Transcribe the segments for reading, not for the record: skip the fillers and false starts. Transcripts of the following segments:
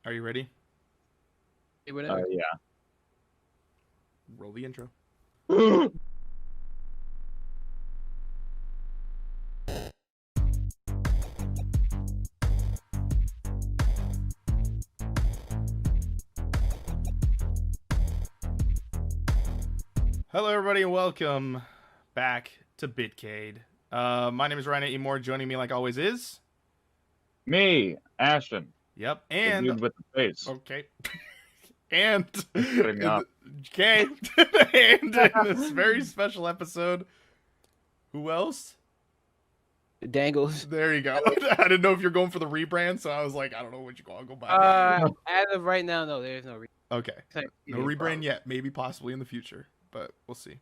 Are you ready? Yeah. Roll the intro. Hello, everybody, and welcome back to Bitcade. My name is Ryan Emore. Joining me, like always, is Me, Ashton, yep, the and dude with the face. okay, and Putting me off. okay, and in this very special episode, who else? Dangles. There you go. I didn't know if you're going for the rebrand, so I was like, I don't know what you're going to go by. As of right now, no, there's no reason. Okay, no rebrand yet. Maybe possibly in the future, but we'll see.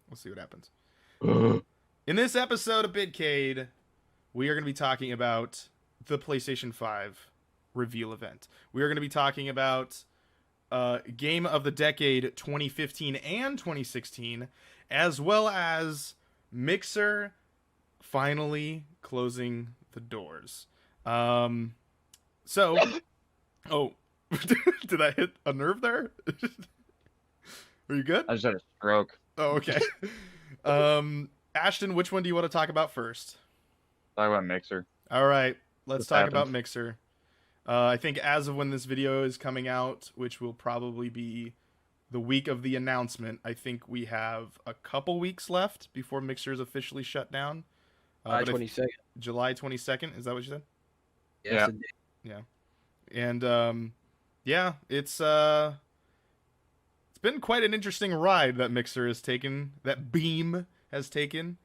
We'll see what happens. In this episode of Bitcade, we are going to be talking about the PlayStation 5 reveal event. We are going to be talking about Game of the Decade 2015 and 2016, as well as Mixer finally closing the doors. Oh, did I hit a nerve there? Are you good? I just had a stroke. Oh, okay. Ashton, which one do you want to talk about first? Talk about Mixer. All right, let's talk happened? about Mixer. I think as of when this video is coming out, which will probably be the week of the announcement, I think we have a couple weeks left before Mixer is officially shut down. July 22nd. July 22nd, is that what you said? Yes, Yeah. And yeah, it's been quite an interesting ride that Mixer has taken, that Beam has taken.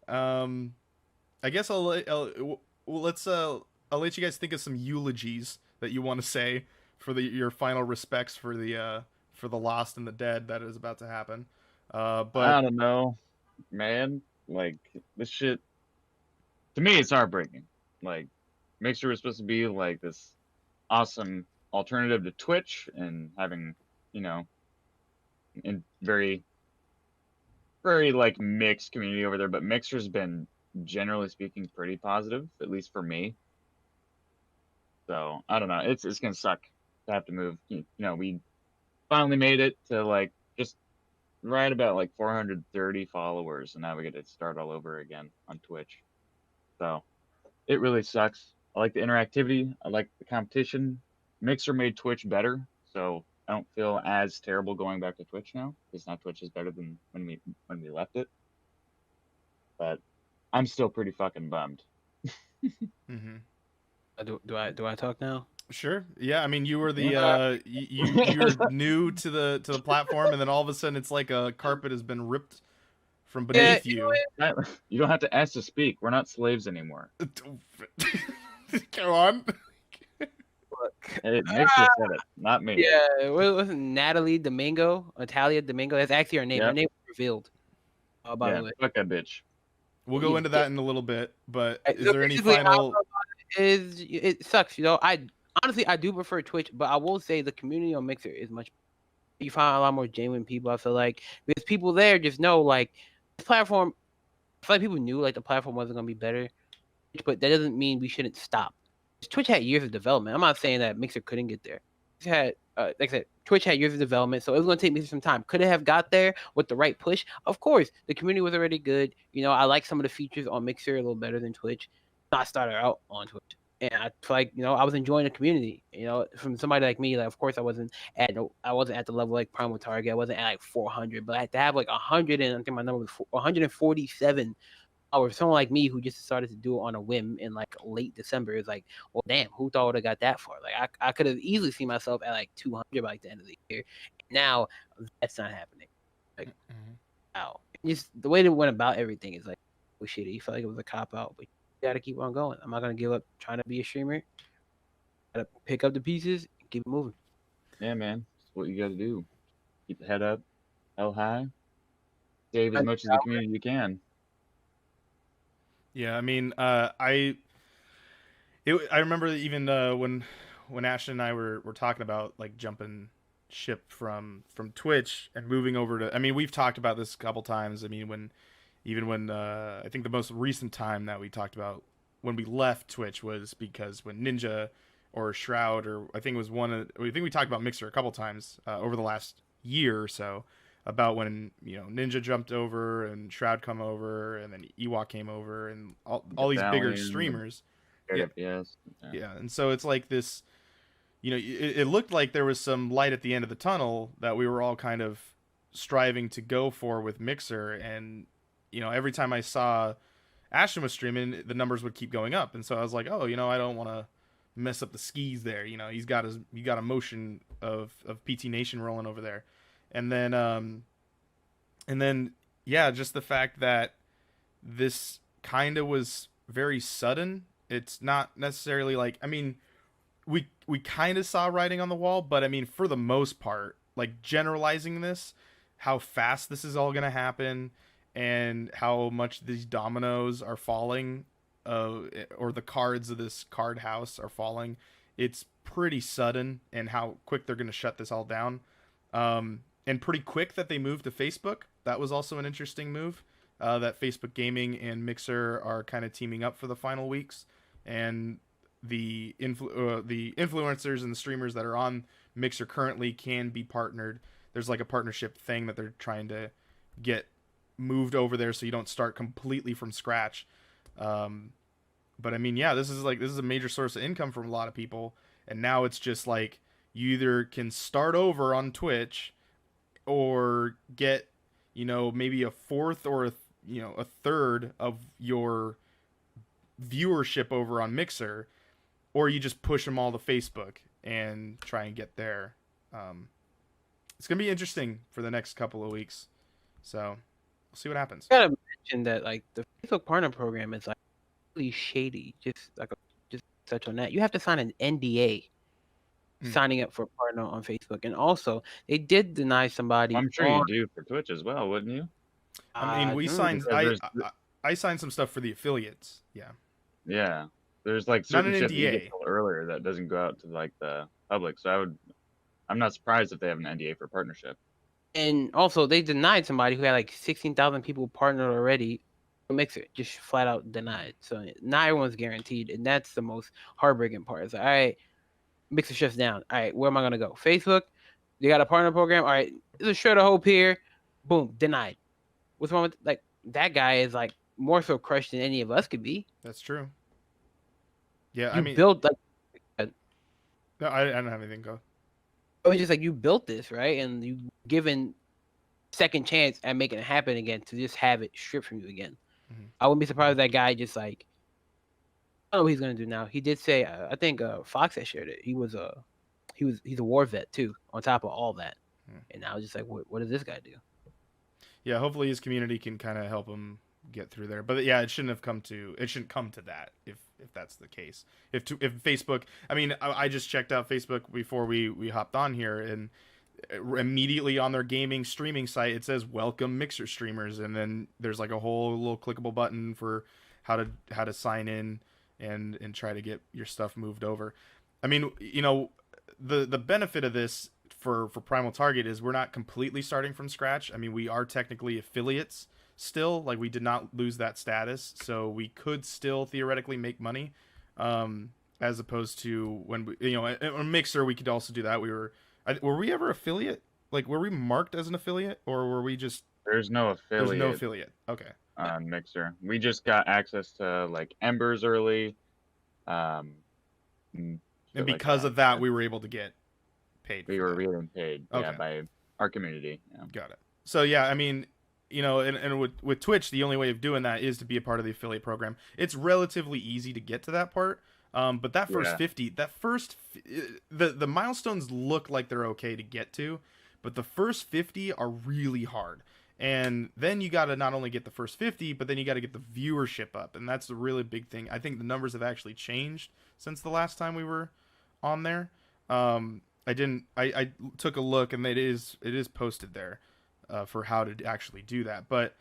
I guess I'll let you guys think of some eulogies that you want to say for your final respects for the lost and the dead that is about to happen. But I don't know, man. Like, this shit, to me, it's heartbreaking. Like, Mixer was supposed to be like this awesome alternative to Twitch and having, in very, very like mixed community over there. But Mixer's been, generally speaking, pretty positive, at least for me. So I don't know. It's gonna suck to have to move. We finally made it to like just right about like 430 followers, and now we get to start all over again on Twitch. So it really sucks. I like the interactivity. I like the competition. Mixer made Twitch better, so I don't feel as terrible going back to Twitch now, because now Twitch is better than when we left it. But I'm still pretty fucking bummed. mm-hmm. Do I talk now? Sure. Yeah, I mean, you were the you're new to the platform, and then all of a sudden it's like a carpet has been ripped from beneath you. You don't have to ask to speak. We're not slaves anymore. Go on. Hey, Mixer said it, not me. Yeah, wasn't Natalia Domingo? That's actually her name. Yep. Her name was revealed. By the way, fuck that bitch. We'll go into that in a little bit, but is So there any basically, final? It sucks, I honestly do prefer Twitch, but I will say the community on Mixer is much. You find a lot more genuine people. I feel like because people there just know like this platform. I feel like people knew like the platform wasn't gonna be better, but that doesn't mean we shouldn't stop. Twitch had years of development. I'm not saying that Mixer couldn't get there. Like I said, Twitch had years of development, so it was going to take me some time. Could it have got there with the right push? Of course. The community was already good. I like some of the features on Mixer a little better than Twitch. I started out on Twitch, and I feel like I was enjoying the community. From somebody like me, like of course I wasn't at the level like Primal Target. I wasn't at like 400, but I had to have like 100, and I think my number was 147. Or someone like me who just started to do it on a whim in like late December is like, well, damn, who thought I would have got that far? Like, I could have easily seen myself at like 200 by like the end of the year. Now that's not happening. Like, wow, just the way they went about everything is like, well, shit. You felt like it was a cop out, but you got to keep on going. I'm not gonna give up trying to be a streamer. Gotta pick up the pieces and keep it moving. Yeah, man, that's what you got to do. Keep the head up, hell high, save as much as the community you can. Yeah, I mean, I remember even when Ashton and I were talking about like jumping ship from Twitch and moving over to. I mean, we've talked about this a couple times. I mean, when I think the most recent time that we talked about when we left Twitch was because when Ninja or Shroud, or I think it was I think we talked about Mixer a couple times over the last year or so, about when Ninja jumped over and Shroud come over, and then Ewok came over, and all these bigger streamers. Yeah, yes. yeah, and so it's like this. It looked like there was some light at the end of the tunnel that we were all kind of striving to go for with Mixer, and every time I saw Ashton was streaming, the numbers would keep going up, and so I was like, oh, I don't want to mess up the skis there. He's got a motion of PT Nation rolling over there, and then yeah, just the fact that this kind of was very sudden. It's not necessarily like, I mean, we kind of saw writing on the wall, but I mean, for the most part, like generalizing this, how fast this is all going to happen, and how much these dominoes are falling, or the cards of this card house are falling, it's pretty sudden, and how quick they're going to shut this all down. And pretty quick that they moved to Facebook. That was also an interesting move, that Facebook Gaming and Mixer are kind of teaming up for the final weeks, and the influencers and the streamers that are on Mixer currently can be partnered. There's like a partnership thing that they're trying to get moved over there, so you don't start completely from scratch. But I mean, yeah, this is a major source of income for a lot of people, and now it's just like you either can start over on Twitch, or get maybe a fourth or a third of your viewership over on Mixer, or you just push them all to Facebook and try and get there. It's gonna be interesting for the next couple of weeks, so we'll see what happens. I gotta mention that like the Facebook partner program is like really shady. Just touch on that. You have to sign an NDA signing up for a partner on Facebook, and also they did deny somebody. I'm sure you do for Twitch as well, wouldn't you? I mean, we signed. I signed some stuff for the affiliates. Yeah. Yeah. There's like certain shit that you get earlier that doesn't go out to like the public. So I'm not surprised if they have an NDA for partnership. And also, they denied somebody who had like 16,000 people partnered already. Mixer just flat out denied. So not everyone's guaranteed, and that's the most heartbreaking part. It's like, all right, Mixer shuts down. All right, where am I gonna go? Facebook? They got a partner program. All right, there's a shred of hope here. Boom, denied. What's wrong with like that guy? Is like more so crushed than any of us could be. That's true. Yeah, I mean, built like. No, I don't have anything. Go. It was just like you built this, right? And you given second chance at making it happen again, to just have it stripped from you again. Mm-hmm. I wouldn't be surprised if that guy just like, I don't know what he's gonna do now. He did say, I think Fox had shared it. He's a war vet too, on top of all that. And now just like, what does this guy do? Yeah, hopefully his community can kind of help him get through there. But yeah, it shouldn't come to that if that's the case. If Facebook, I mean, I just checked out Facebook before we hopped on here, and immediately on their gaming streaming site it says welcome Mixer streamers, and then there's like a whole little clickable button for how to sign in and try to get your stuff moved over. I mean, the benefit of this for Primal Target is we're not completely starting from scratch. I mean, we are technically affiliates still, like we did not lose that status, so we could still theoretically make money, as opposed to when we, on Mixer we could also do that. Were we ever affiliate? Like, were we marked as an affiliate, or were we just? There's no affiliate. There's no affiliate. Okay. On Mixer, we just got access to like Embers early, and because of that, we were able to get paid. We were really paid, yeah, by our community. Yeah. Got it. So yeah, I mean, and with Twitch, the only way of doing that is to be a part of the affiliate program. It's relatively easy to get to that part, but that first 50, the milestones look like they're okay to get to, but the first 50 are really hard. And then you got to not only get the first 50, but then you got to get the viewership up, and that's the really big thing. I think the numbers have actually changed since the last time we were on there. I took a look, and it is posted there for how to actually do that. But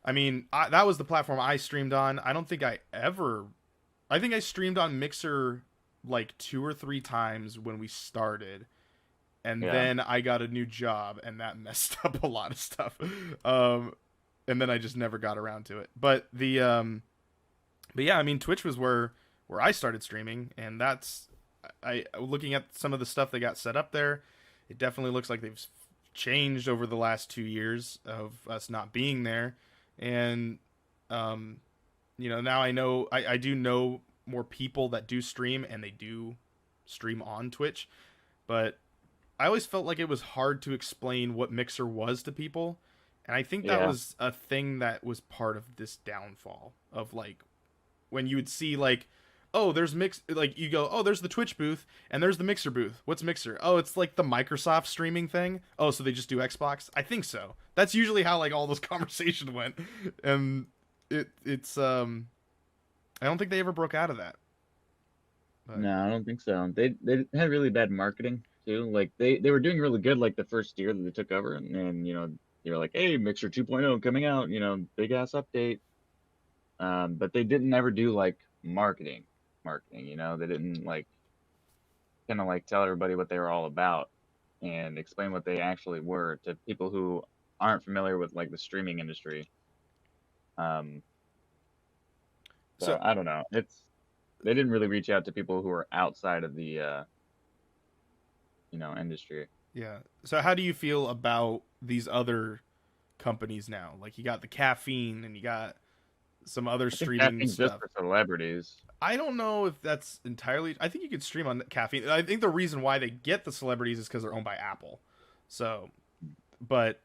I mean, that was the platform I streamed on. I think I streamed on Mixer like 2 or 3 times when we started. And then I got a new job, and that messed up a lot of stuff. And then I just never got around to it. But yeah, I mean, Twitch was where I started streaming, and that's, I looking at some of the stuff they got set up there, it definitely looks like they've changed over the last 2 years of us not being there, and now I do know more people that do stream, and they do stream on Twitch, but I always felt like it was hard to explain what Mixer was to people, and I think that was a thing that was part of this downfall of like when you would see like, oh, there's you go, oh, there's the Twitch booth and there's the Mixer booth. What's Mixer? Oh, it's like the Microsoft streaming thing. Oh, so they just do Xbox? I think so. That's usually how like all those conversations went, and it's I don't think they ever broke out of that. But... No, I don't think so. They had really bad marketing too. Like they were doing really good like the first year that they took over, and they were like, hey, Mixer 2.0 coming out, big ass update. But they didn't ever do like marketing. They didn't like kind of like tell everybody what they were all about and explain what they actually were to people who aren't familiar with like the streaming industry. So I don't know. They didn't really reach out to people who are outside of the industry. Yeah. So how do you feel about these other companies now? Like you got the Caffeine and you got some other streaming stuff. Just for celebrities. I don't know if that's entirely. I think you could stream on Caffeine. I think the reason why they get the celebrities is because they're owned by Apple. So, but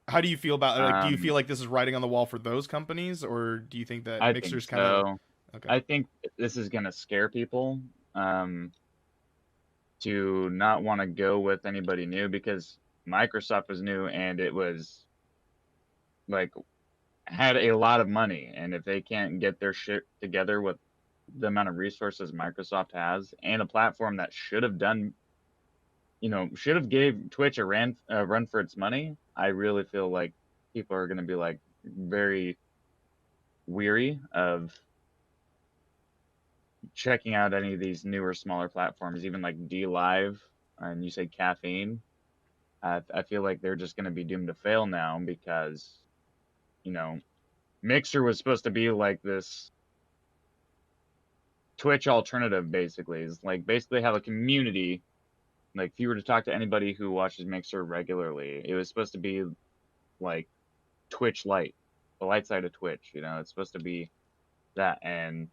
how do you feel about? Like, do you feel like this is writing on the wall for those companies, or do you think that Mixer's kind of? Okay. I think this is gonna scare people to not want to go with anybody new because Microsoft was new and it was like had a lot of money, and if they can't get their shit together with the amount of resources Microsoft has and a platform that should have gave Twitch a run for its money, I really feel like people are going to be like very weary of checking out any of these newer smaller platforms, even like D Live, and you say Caffeine. I feel like they're just going to be doomed to fail now because Mixer was supposed to be like this Twitch alternative, basically. It's like basically have a community. Like if you were to talk to anybody who watches Mixer regularly, it was supposed to be like Twitch Lite, the light side of Twitch. It's supposed to be that, and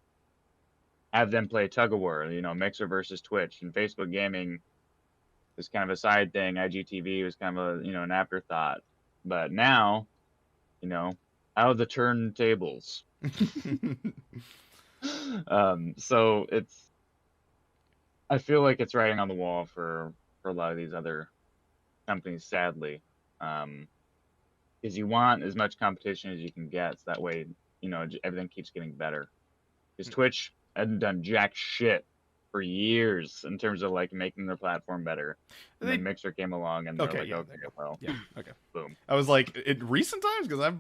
have them play tug of war. Mixer versus Twitch, and Facebook gaming was kind of a side thing. IGTV was kind of a an afterthought. But now, out of the turntables. So I feel like it's writing on the wall for a lot of these other companies, sadly. Because you want as much competition as you can get, so that way, everything keeps getting better. Because Twitch hadn't done jack shit for years in terms of like making their platform better. And then Mixer came along and okay, boom. I was like, in recent times, because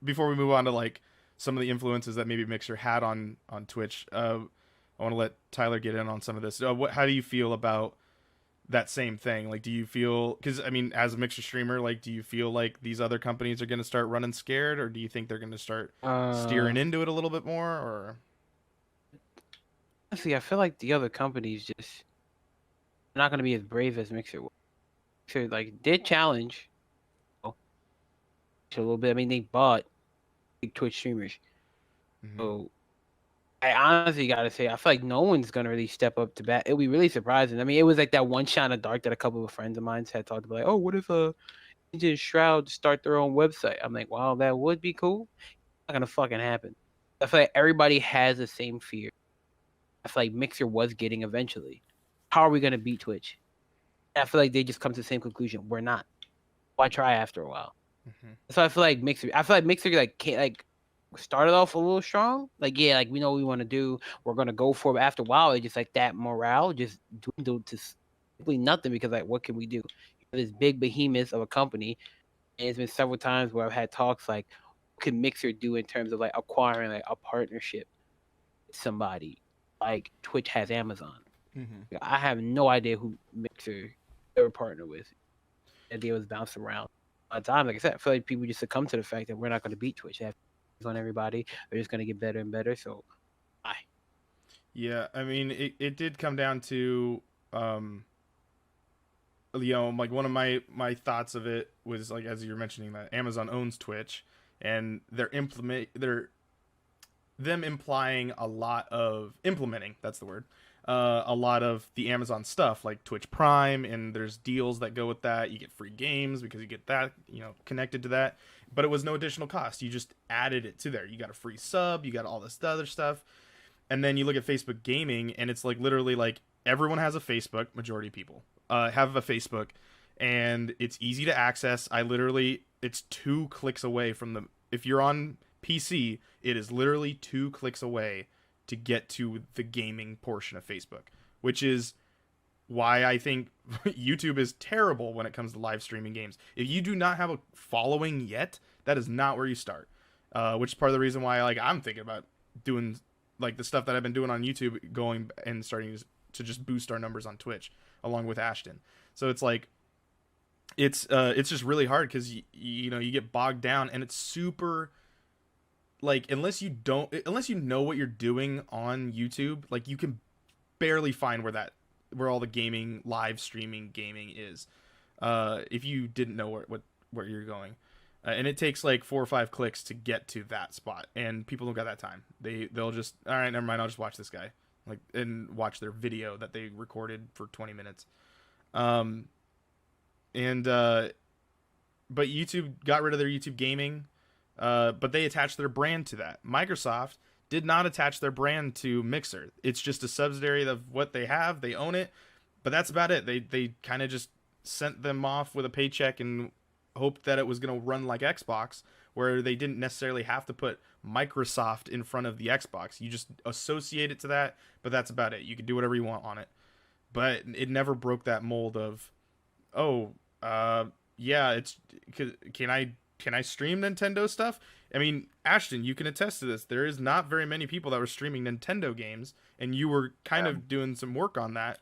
before we move on to like some of the influences that maybe Mixer had on Twitch, I want to let Tyler get in on some of this. How do you feel about that same thing? Like, do you feel, because I mean, as a Mixer streamer, like, do you feel like these other companies are going to start running scared, or do you think they're going to start steering into it a little bit more? Or honestly, I feel like the other companies just not going to be as brave as Mixer was. Mixer like did challenge a little bit. I mean, they bought big Twitch streamers, so I honestly gotta say, I feel like no one's gonna really step up to bat. It'll be really surprising. I mean, it was like that one shot in the dark that a couple of friends of mine had talked about. Like, oh, what if Ninja and Shroud start their own website? I'm like, wow, that would be cool. Not gonna fucking happen. I feel like everybody has the same fear. I feel like Mixer was getting eventually. How are we gonna beat Twitch? And I feel like they just come to the same conclusion. We're not. Why try after a while? So I feel like Mixer like can't like. Started off a little strong, like we know what we want to do, we're gonna go for it. But after a while, it's just like that morale just dwindled to simply nothing because like what can we do? This big behemoth of a company, and it's been several times where I've had talks like, what can Mixer do in terms of like acquiring like a partnership with somebody like Twitch has Amazon. I have no idea who Mixer ever partnered with. The idea was bounced around a time. Like I said, I feel like people just succumb to the fact that we're not going to beat Twitch. They have on everybody, they're just gonna get better and better. So, Yeah, I mean, it did come down to, like one of my thoughts of it was like as you're mentioning that Amazon owns Twitch, and they're them implying a lot of implementing, that's the word, a lot of the Amazon stuff like Twitch Prime, and there's deals that go with that. You get free games because you get that, connected to that, but it was no additional cost. You just added it to there. You got a free sub, you got all this other stuff. And then you look at Facebook gaming, and it's like literally like everyone has a Facebook. Majority of people have a Facebook, and it's easy to access. It's 2 clicks away from the. If you're on PC, it is literally 2 clicks away to get to the gaming portion of Facebook, which is why I think YouTube is terrible when it comes to live streaming games. If you do not have a following yet, that is not where you start. Which is part of the reason why I'm thinking about doing like the stuff that I've been doing on YouTube, going and starting to just boost our numbers on Twitch along with Ashton. So it's like it's just really hard because you get bogged down, and it's super like unless you know what you're doing on YouTube, like you can barely find where all the gaming live streaming gaming is, if you didn't know where you're going. And it takes like 4 or 5 clicks to get to that spot, and people don't got that time. They'll just, all right, never mind, I'll just watch this guy, and watch their video that they recorded for 20 minutes. But YouTube got rid of their YouTube gaming, but they attached their brand to that. Microsoft did not attach their brand to Mixer. It's just a subsidiary of what they have. They own it, but that's about it. They kind of just sent them off with a paycheck and hoped that it was going to run like Xbox, where they didn't necessarily have to put Microsoft in front of the Xbox. You just associate it to that, but that's about it. You can do whatever you want on it. But it never broke that mold of, yeah, can I stream Nintendo stuff? I mean, Ashton, you can attest to this. There is not very many people that were streaming Nintendo games, and you were kind of doing some work on that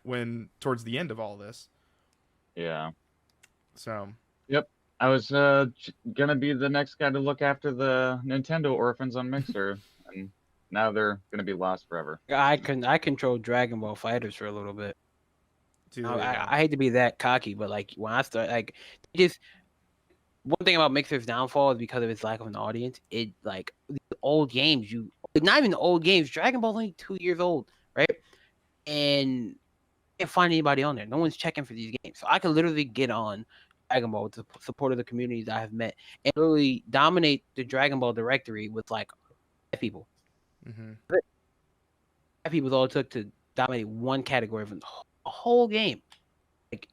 towards the end of all this. Yeah. So. Yep. I was gonna be the next guy to look after the Nintendo orphans on Mixer, and now they're gonna be lost forever. I controlled Dragon Ball Fighters for a little bit. Dude, I hate to be that cocky, but like when I start, like just one thing about Mixer's downfall is because of its lack of an audience. It like the old games, not even the old games. Dragon Ball's only 2 years old, right? And you can't find anybody on there. No one's checking for these games, so I could literally get on Dragon Ball with the support of the communities I have met and literally dominate the Dragon Ball directory with like 5 people. Mm-hmm. 5 people all it took to dominate one category of a whole game. Like,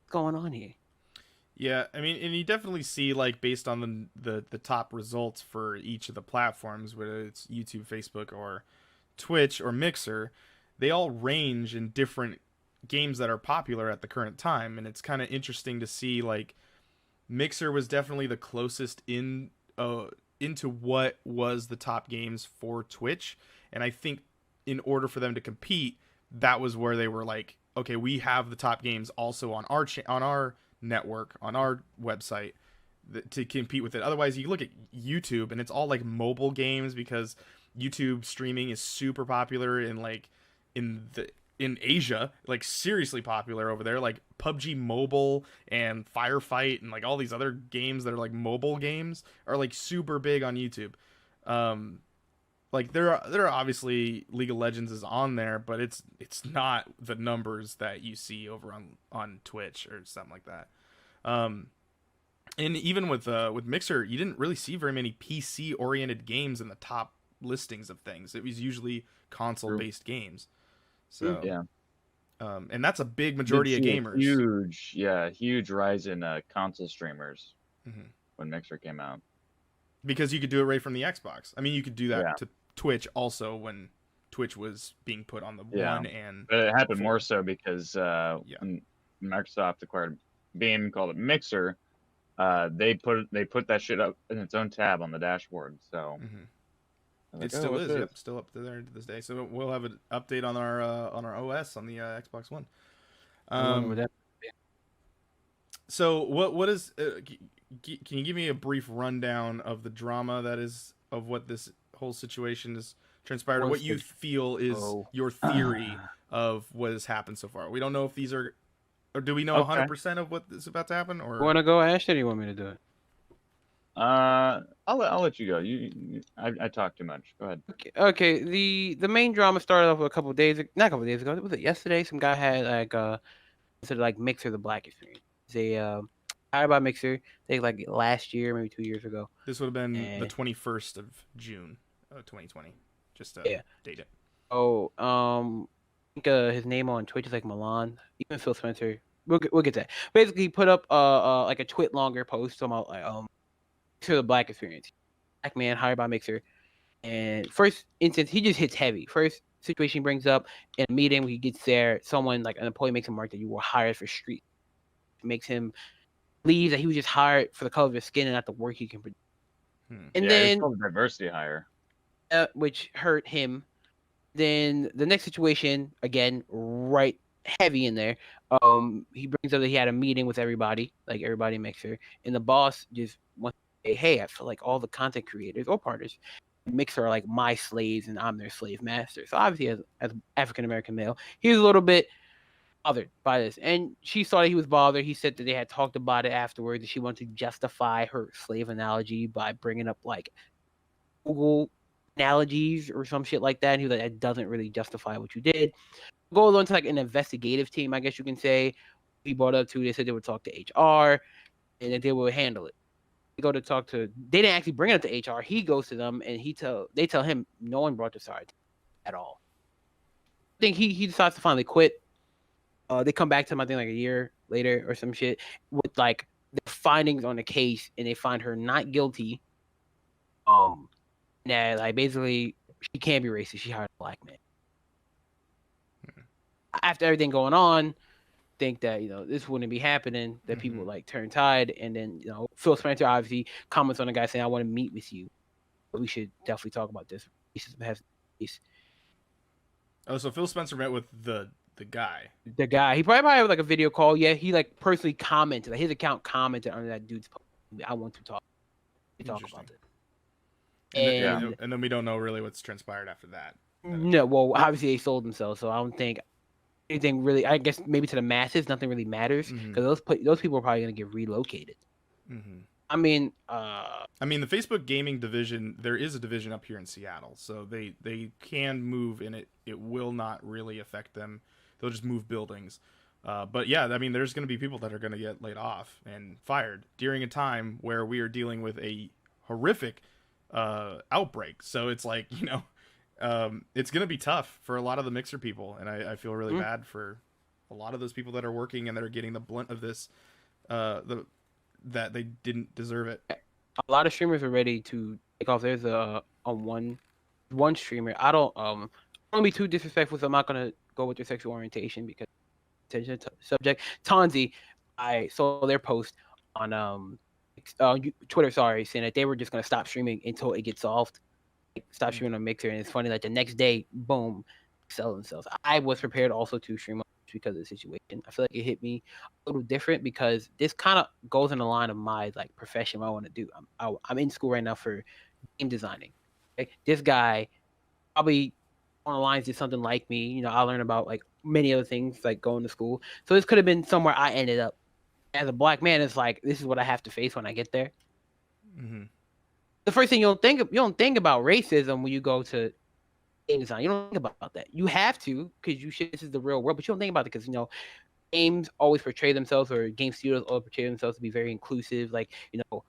what's going on here? Yeah, I mean, and you definitely see, like, based on the top results for each of the platforms, whether it's YouTube, Facebook, or Twitch, or Mixer, they all range in different games that are popular at the current time, and it's kind of interesting to see, like, Mixer was definitely the closest into what was the top games for Twitch, and I think in order for them to compete, that was where they were like, okay, we have the top games also on our network, on our website, to compete with it. Otherwise, you look at YouTube and it's all like mobile games, because YouTube streaming is super popular in Asia, like seriously popular over there, like PUBG Mobile and Firefight and like all these other games that are like mobile games are like super big on YouTube. Like there are obviously League of Legends is on there, but it's not the numbers that you see over on Twitch or something like that. And even with Mixer, you didn't really see very many PC oriented games in the top listings of things. It was usually console based games. So yeah, and that's a big majority of gamers. Huge rise in console streamers when Mixer came out. Because you could do it right from the Xbox. I mean, you could do that to Twitch also when Twitch was being put on the 1 and. But it happened more so because when Microsoft acquired Beam, called it Mixer, they put that shit up in its own tab on the dashboard. So it still is. Yep, still up to there to this day. So we'll have an update on our OS on the Xbox One. So what is? Can you give me a brief rundown of the drama that is of what this whole situation is transpired, or what you feel is Oh. your theory of what has happened so far. We don't know if these are, or do we know 100% of what is about to happen? Or You want to go, Ash, or do you want me to do it? I'll let you go. I talk too much. Go ahead. Okay. The main drama started off a couple of days, not a couple of days ago. Was it yesterday? Some guy had sort of like Mixer the Black experience. It's a hired by Mixer. I think like last year, maybe 2 years ago. this would have been the 21st of June, 2020. Just to date it. Oh, I think his name on Twitch is like Milan. Even Phil Spencer. We'll get that. Basically, he put up like a twit longer post about like Mixer the Black experience. Black man hired by Mixer, and first instance he just hits heavy. First situation he brings up in a meeting when he gets there, someone like an employee makes him mark that you were hired for street. Makes him believe that he was just hired for the color of his skin and not the work he can produce. And then it's diversity hire, which hurt him. Then the next situation, again, right heavy in there. He brings up that he had a meeting with everybody, like everybody Mixer, and the boss just wants to say, "Hey, I feel like all the content creators or partners, Mixer are like my slaves, and I'm their slave master." So obviously, as African American male, he was a little bit bothered by this, and she saw that he was bothered. He said that they had talked about it afterwards, and she wanted to justify her slave analogy by bringing up like Google analogies or some shit like that. And he was like, that doesn't really justify what you did. Go on to like an investigative team, I guess you can say. He brought up to, they said they would talk to HR and that they would handle it. They go to talk to, they didn't actually bring it up to HR. He goes to them and they tell him no one brought this side at all. I think he decides to finally quit. They come back to him, I think like a year later or some shit with like the findings on the case, and they find her not guilty. That like basically she can't be racist. She hired a black man. After everything going on, think that this wouldn't be happening. That people would like turn tide, and then Phil Spencer obviously comments on the guy saying, "I want to meet with you. But we should definitely talk about this." Oh, so Phil Spencer met with the guy. The guy. He probably had like a video call. Yeah, he like personally commented. Like his account commented under that dude's post. I want to talk about this. And then we don't know really what's transpired after that. No, well, obviously they sold themselves, so I don't think anything really. I guess maybe to the masses, nothing really matters because those people are probably going to get relocated. I mean, the Facebook gaming division. There is a division up here in Seattle, so they can move, and it will not really affect them. They'll just move buildings. But yeah, I mean, there's going to be people that are going to get laid off and fired during a time where we are dealing with a horrific outbreak. So it's like, it's going to be tough for a lot of the Mixer people. And I feel really bad for a lot of those people that are working and that are getting the blunt of this, that they didn't deserve it. A lot of streamers are ready to take off. There's a one streamer. I don't want to be too disrespectful, so I'm not going to go with their sexual orientation because subject. Tanzi, I saw their post on Twitter, saying that they were just gonna stop streaming until it gets solved. Stop streaming on Mixer, and it's funny, like the next day, boom, sell themselves. I was prepared also to stream because of the situation. I feel like it hit me a little different because this kind of goes in the line of my like profession, what I want to do. I'm in school right now for game designing. Okay? This guy probably on the lines did something like me. I learned about like many other things like going to school. So this could have been somewhere I ended up. As a black man, it's like this is what I have to face when I get there. The first thing you don't think about racism when you go to game design. You don't think about that. You have to because this is the real world, but you don't think about it because games always portray themselves, or game studios always portray themselves to be very inclusive. Like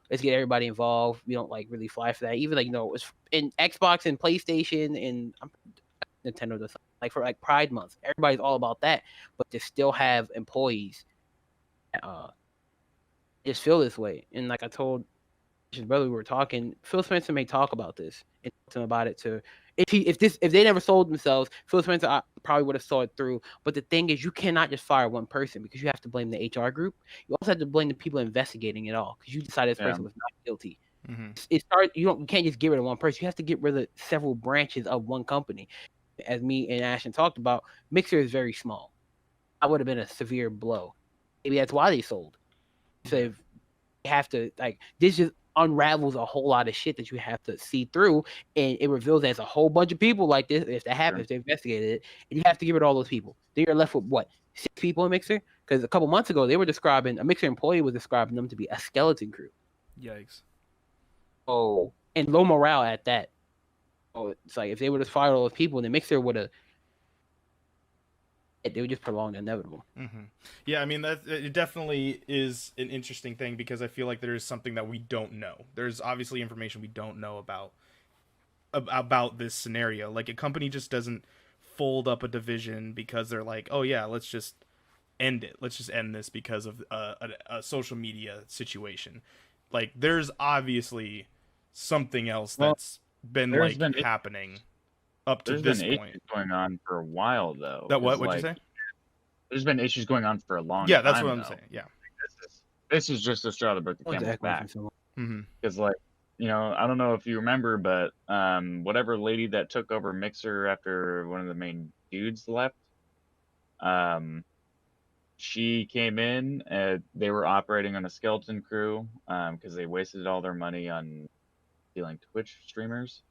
let's get everybody involved. We don't like really fly for that. Even like it's in Xbox and PlayStation and Nintendo does like for like Pride Month. Everybody's all about that, but to still have employees just feel this way. And like I told his brother, we were talking, Phil Spencer may talk about this and talk to him about it too. If they never sold themselves, Phil Spencer probably would have saw it through. But the thing is, you cannot just fire one person because you have to blame the HR group. You also have to blame the people investigating it all because you decided this person was not guilty. You can't just get rid of one person. You have to get rid of several branches of one company. As me and Ashton talked about, Mixer is very small. I would have been a severe blow. Maybe that's why they sold. So if you have to like this, just unravels a whole lot of shit that you have to see through, and it reveals there's a whole bunch of people like this. If that happens, if they investigated it, and you have to get rid of all those people. Then you're left with what, 6 people in Mixer? Because a couple months ago they were describing, a Mixer employee was describing them to be a skeleton crew. Yikes. Oh, and low morale at that. Oh, it's like if they would have fired all those people, then Mixer would have. They would just prolong the inevitable. Mm-hmm. Yeah, I mean that it definitely is an interesting thing because I feel like there is something that we don't know. There's obviously information we don't know about this scenario. Like a company just doesn't fold up a division because they're like, oh yeah, let's just end it. Let's just end this because of a social media situation. Like there's obviously something else that's been happening up to this point. Issues going on for a while though. That what? What'd you say? There's been issues going on for a long time. Yeah, that's what I'm saying. Yeah. This is just a straw that broke the camel's back. Mm-hmm. Because like, you know, I don't know if you remember, but whatever lady that took over Mixer after one of the main dudes left, she came in and they were operating on a skeleton crew because they wasted all their money on stealing Twitch streamers.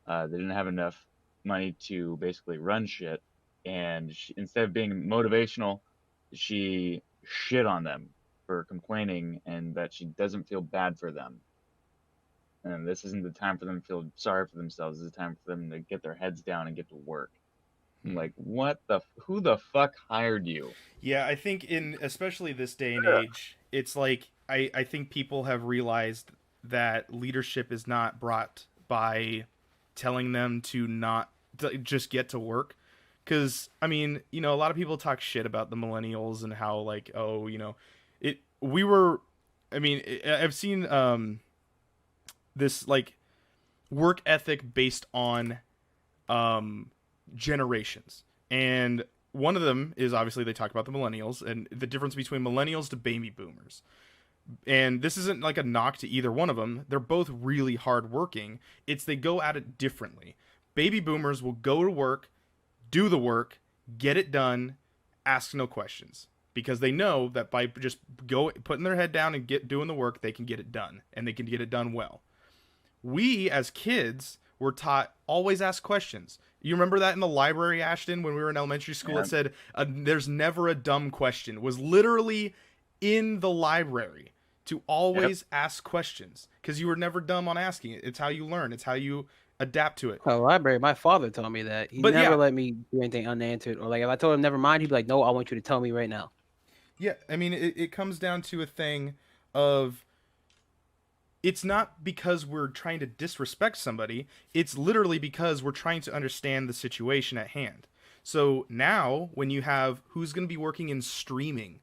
They didn't have enough money to basically run shit, and instead of being motivational, she shit on them for complaining and that she doesn't feel bad for them. And this isn't the time for them to feel sorry for themselves. This is the time for them to get their heads down and get to work. Like, who the fuck hired you? Yeah, I think especially this day and age, it's like I think people have realized that leadership is not brought by telling them to just get to work. Because, I mean, you know, a lot of people talk shit about the millennials and how, like, oh, you know, I've seen this, like, work ethic based on generations. And one of them is, obviously, they talk about the millennials and the difference between millennials to baby boomers. And this isn't like a knock to either one of them. They're both really hardworking. It's they go at it differently. Baby boomers will go to work, do the work, get it done, ask no questions. Because they know that by just putting their head down and doing the work, they can get it done. And they can get it done well. We, as kids, were taught always ask questions. You remember that in the library, Ashton, when we were in elementary school? Yeah. It said, there's never a dumb question. It was literally in the library to always ask questions. Because you were never dumb on asking it. It's how you learn. It's how you adapt to it. Oh, library. My father told me that. He never let me do anything unanswered. Or like if I told him never mind, he'd be like, no, I want you to tell me right now. Yeah, I mean, it comes down to a thing of it's not because we're trying to disrespect somebody. It's literally because we're trying to understand the situation at hand. So now when you have who's going to be working in streaming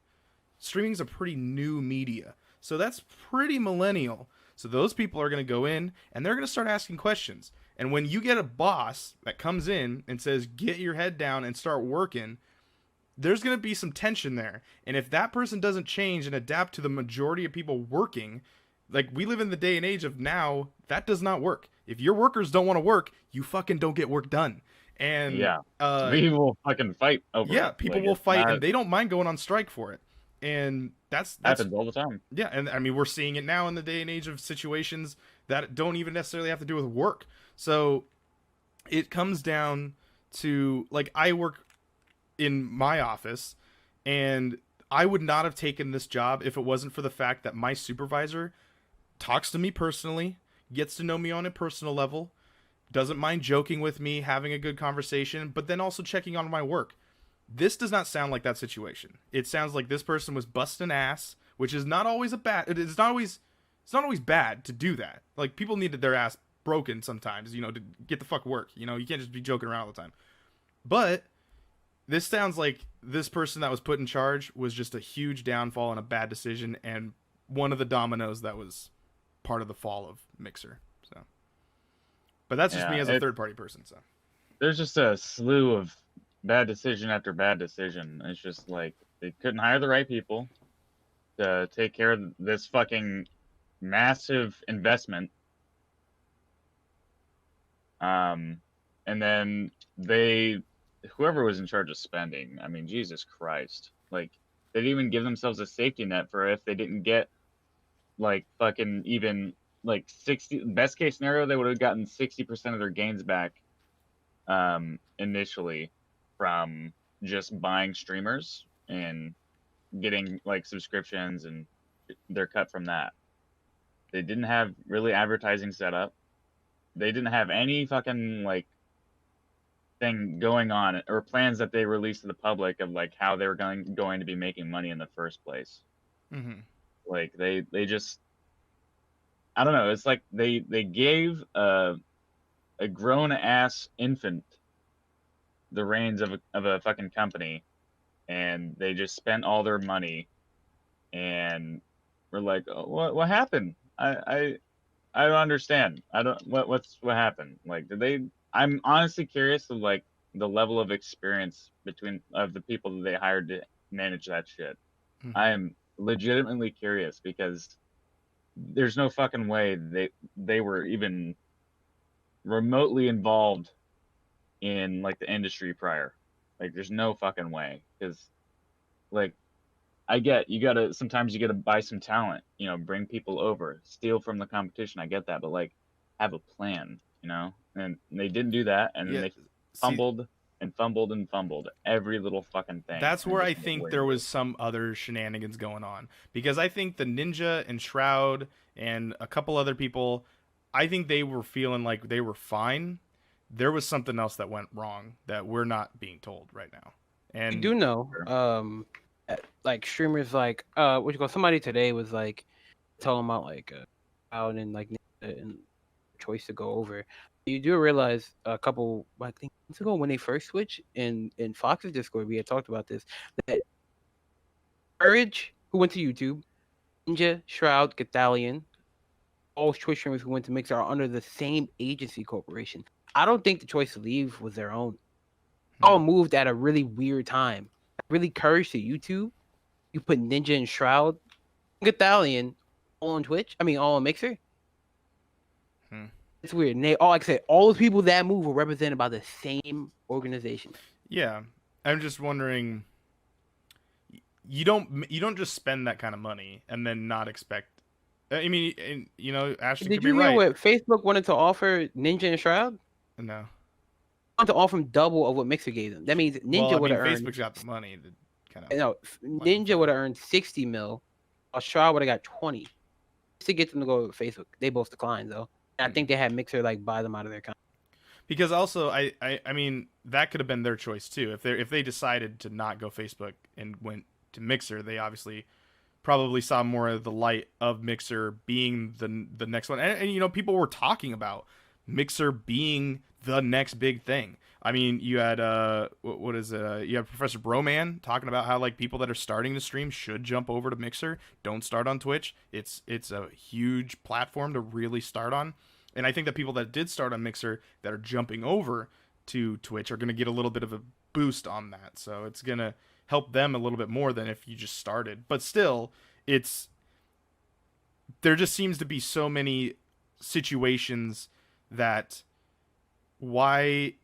is a pretty new media. So that's pretty millennial. So those people are going to go in and they're going to start asking questions. And when you get a boss that comes in and says, get your head down and start working, there's going to be some tension there. And if that person doesn't change and adapt to the majority of people working, like we live in the day and age of now, that does not work. If your workers don't want to work, you fucking don't get work done. And people will fucking fight over it. Yeah, people will fight and they don't mind going on strike for it. And that's happens all the time. Yeah, and I mean we're seeing it now in the day and age of situations that don't even necessarily have to do with work. So it comes down to, like, I work in my office and I would not have taken this job if it wasn't for the fact that my supervisor talks to me personally, gets to know me on a personal level, doesn't mind joking with me, having a good conversation, but then also checking on my work. This does not sound like that situation. It sounds like this person was busting ass, which is not always it's not always bad to do that. Like, people need their ass broken sometimes, you know, to get the fuck work. You know, you can't just be joking around all the time. But this sounds like this person that was put in charge was just a huge downfall and a bad decision and one of the dominoes that was part of the fall of Mixer. So, but that's just me as a third-party person. So there's just a slew of bad decision after bad decision. It's just like they couldn't hire the right people to take care of this fucking massive investment. And then whoever was in charge of spending, I mean, Jesus Christ, like they didn't even give themselves a safety net for if they didn't get like fucking even like 60. Best case scenario, they would have gotten 60% of their gains back, initially, from just buying streamers and getting like subscriptions, and they're cut from that. They didn't have really advertising set up. They didn't have any fucking like thing going on or plans that they released to the public of like how they were going to be making money in the first place. Mm-hmm. Like they just, I don't know. It's like they gave a grown ass infant the reins of a fucking company, and they just spent all their money, and we're like, oh, what happened? I don't understand. I don't what happened. Like, did they? I'm honestly curious of like the level of experience between of the people that they hired to manage that shit. Mm-hmm. I am legitimately curious because there's no fucking way they were even remotely involved in like the industry prior. Like, there's no fucking way, because like I get sometimes you gotta buy some talent, bring people over, steal from the competition. I get that, but like have a plan, and they didn't do that, and then Yeah. they See, fumbled and fumbled and fumbled every little fucking thing. that's and it where just I went think way there was worse. some other shenanigans going on, because I think the Ninja and Shroud and a couple other people, I think they were feeling like they were fine. There was something else that went wrong that we're not being told right now. I And do know, Sure. like streamers like what you call, somebody today was like talking about like out and like and choice to go over. You do realize a couple, I think, months ago when they first switched in Fox's Discord, we had talked about this, that Courage, who went to YouTube, Ninja, Shroud, Gathalion, all Twitch streamers who went to Mixer are under the same agency corporation. I don't think the choice to leave was their own. All moved at a really weird time. Really, Courage to YouTube. You put Ninja and Shroud, Gathalion, all on Twitch. I mean, all on Mixer. Hmm. It's weird. And they all, like I said, all those people that move were represented by the same organization. yeah, I'm just wondering. You don't just spend that kind of money and then not expect. I mean, Ashton Did could be you hear right. what Facebook wanted to offer Ninja and Shroud? No. Wanted to offer them double of what Mixer gave them. That means Well, I Ninja would mean, have earned. Facebook's got the money to kind of. No, Ninja would have earned 60 mil. Or Shroud would have got 20. Just to get them to go with Facebook. They both declined though. And I think they had Mixer like buy them out of their account. Because also, I mean, that could have been their choice too. If they decided to not go Facebook and went to Mixer, they obviously probably saw more of the light of Mixer being the next one. And people were talking about Mixer being the next big thing. I mean, you had what is it? You have Professor Broman talking about how like people that are starting to stream should jump over to Mixer. Don't start on Twitch. It's a huge platform to really start on. And I think that people that did start on Mixer that are jumping over to Twitch are going to get a little bit of a boost on that. So it's going to help them a little bit more than if you just started. But still, there just seems to be so many situations that why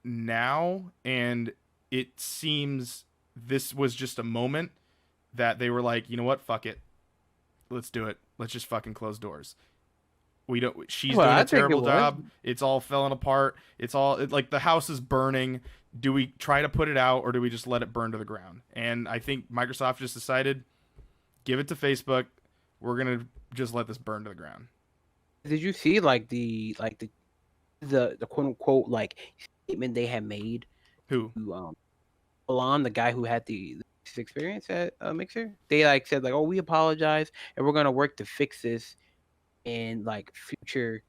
now? And it seems this was just a moment that they were like, you know what, fuck it. Let's do it. Let's just fucking close doors. She's doing a terrible job. It's all falling apart. Like the house is burning. Do we try to put it out, or do we just let it burn to the ground? And I think Microsoft just decided, give it to Facebook. We're gonna just let this burn to the ground. Did you see like the quote unquote like statement they had made? Who? To, Alon, the guy who had the experience at Mixer, they like said like, oh, we apologize and we're gonna work to fix this in like future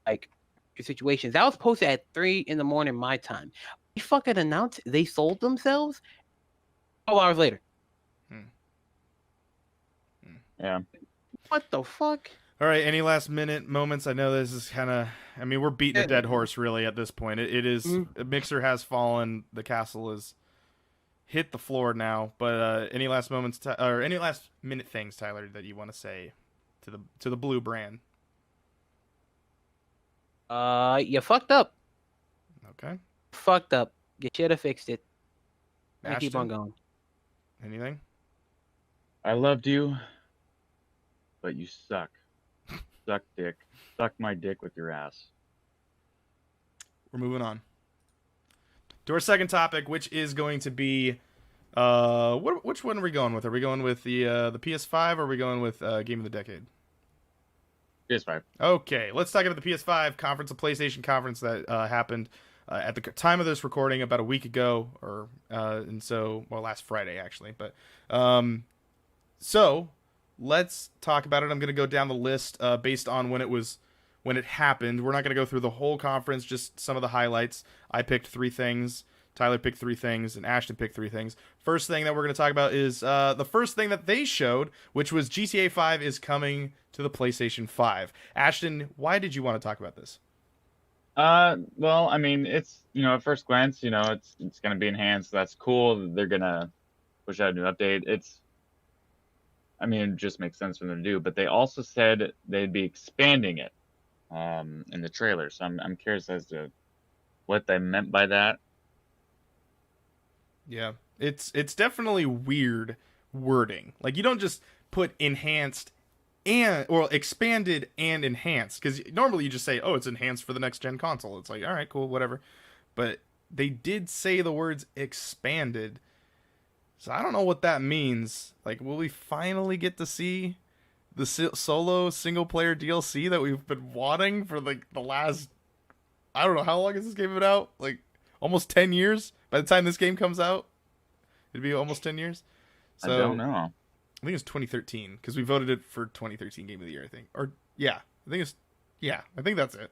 like situations. That was posted at 3 a.m. my time. We fucking announced they sold themselves 12 hours later. Yeah. What the fuck? All right, any last minute moments? I know this is kind of, I mean, we're beating a dead horse really at this point. It is, Mixer has fallen, the castle is hit the floor now, but any last moments or any last minute things, Tyler, that you want to say to the blue brand? You fucked up. Okay. Fucked up. You should have fixed it. Ashton, keep on going. Anything? I loved you, but you suck. Suck dick. Suck my dick with your ass. We're moving on to our second topic, which is going to be which one are we going with? Are we going with the PS5 or are we going with Game of the Decade? PS5. Okay, let's talk about the PS5 conference, the PlayStation conference that happened at the time of this recording about a week ago, or last Friday actually. But so let's talk about it. I'm going to go down the list based on when it happened. We're not going to go through the whole conference, just some of the highlights. I picked 3 things. Tyler picked 3 things, and Ashton picked 3 things. First thing that we're going to talk about is the first thing that they showed, which was GTA 5 is coming to the PlayStation 5. Ashton, why did you want to talk about this? Well, I mean, it's, at first glance, it's going to be enhanced. That's cool. They're going to push out a new update. It just makes sense for them to do. But they also said they'd be expanding it in the trailer. So I'm curious as to what they meant by that. Yeah, it's definitely weird wording. Like, you don't just put enhanced or expanded and enhanced, because normally you just say, oh, it's enhanced for the next gen console. It's like, all right, cool, whatever. But they did say the words expanded, so I don't know what that means. Like, will we finally get to see the solo single player DLC that we've been wanting for like the last, I don't know, how long has this game been out? Like almost 10 years. By the time this game comes out, it'd be almost 10 years. So I don't know. I think it's 2013 because we voted it for 2013 Game of the Year, I think. Or yeah, I think that's it.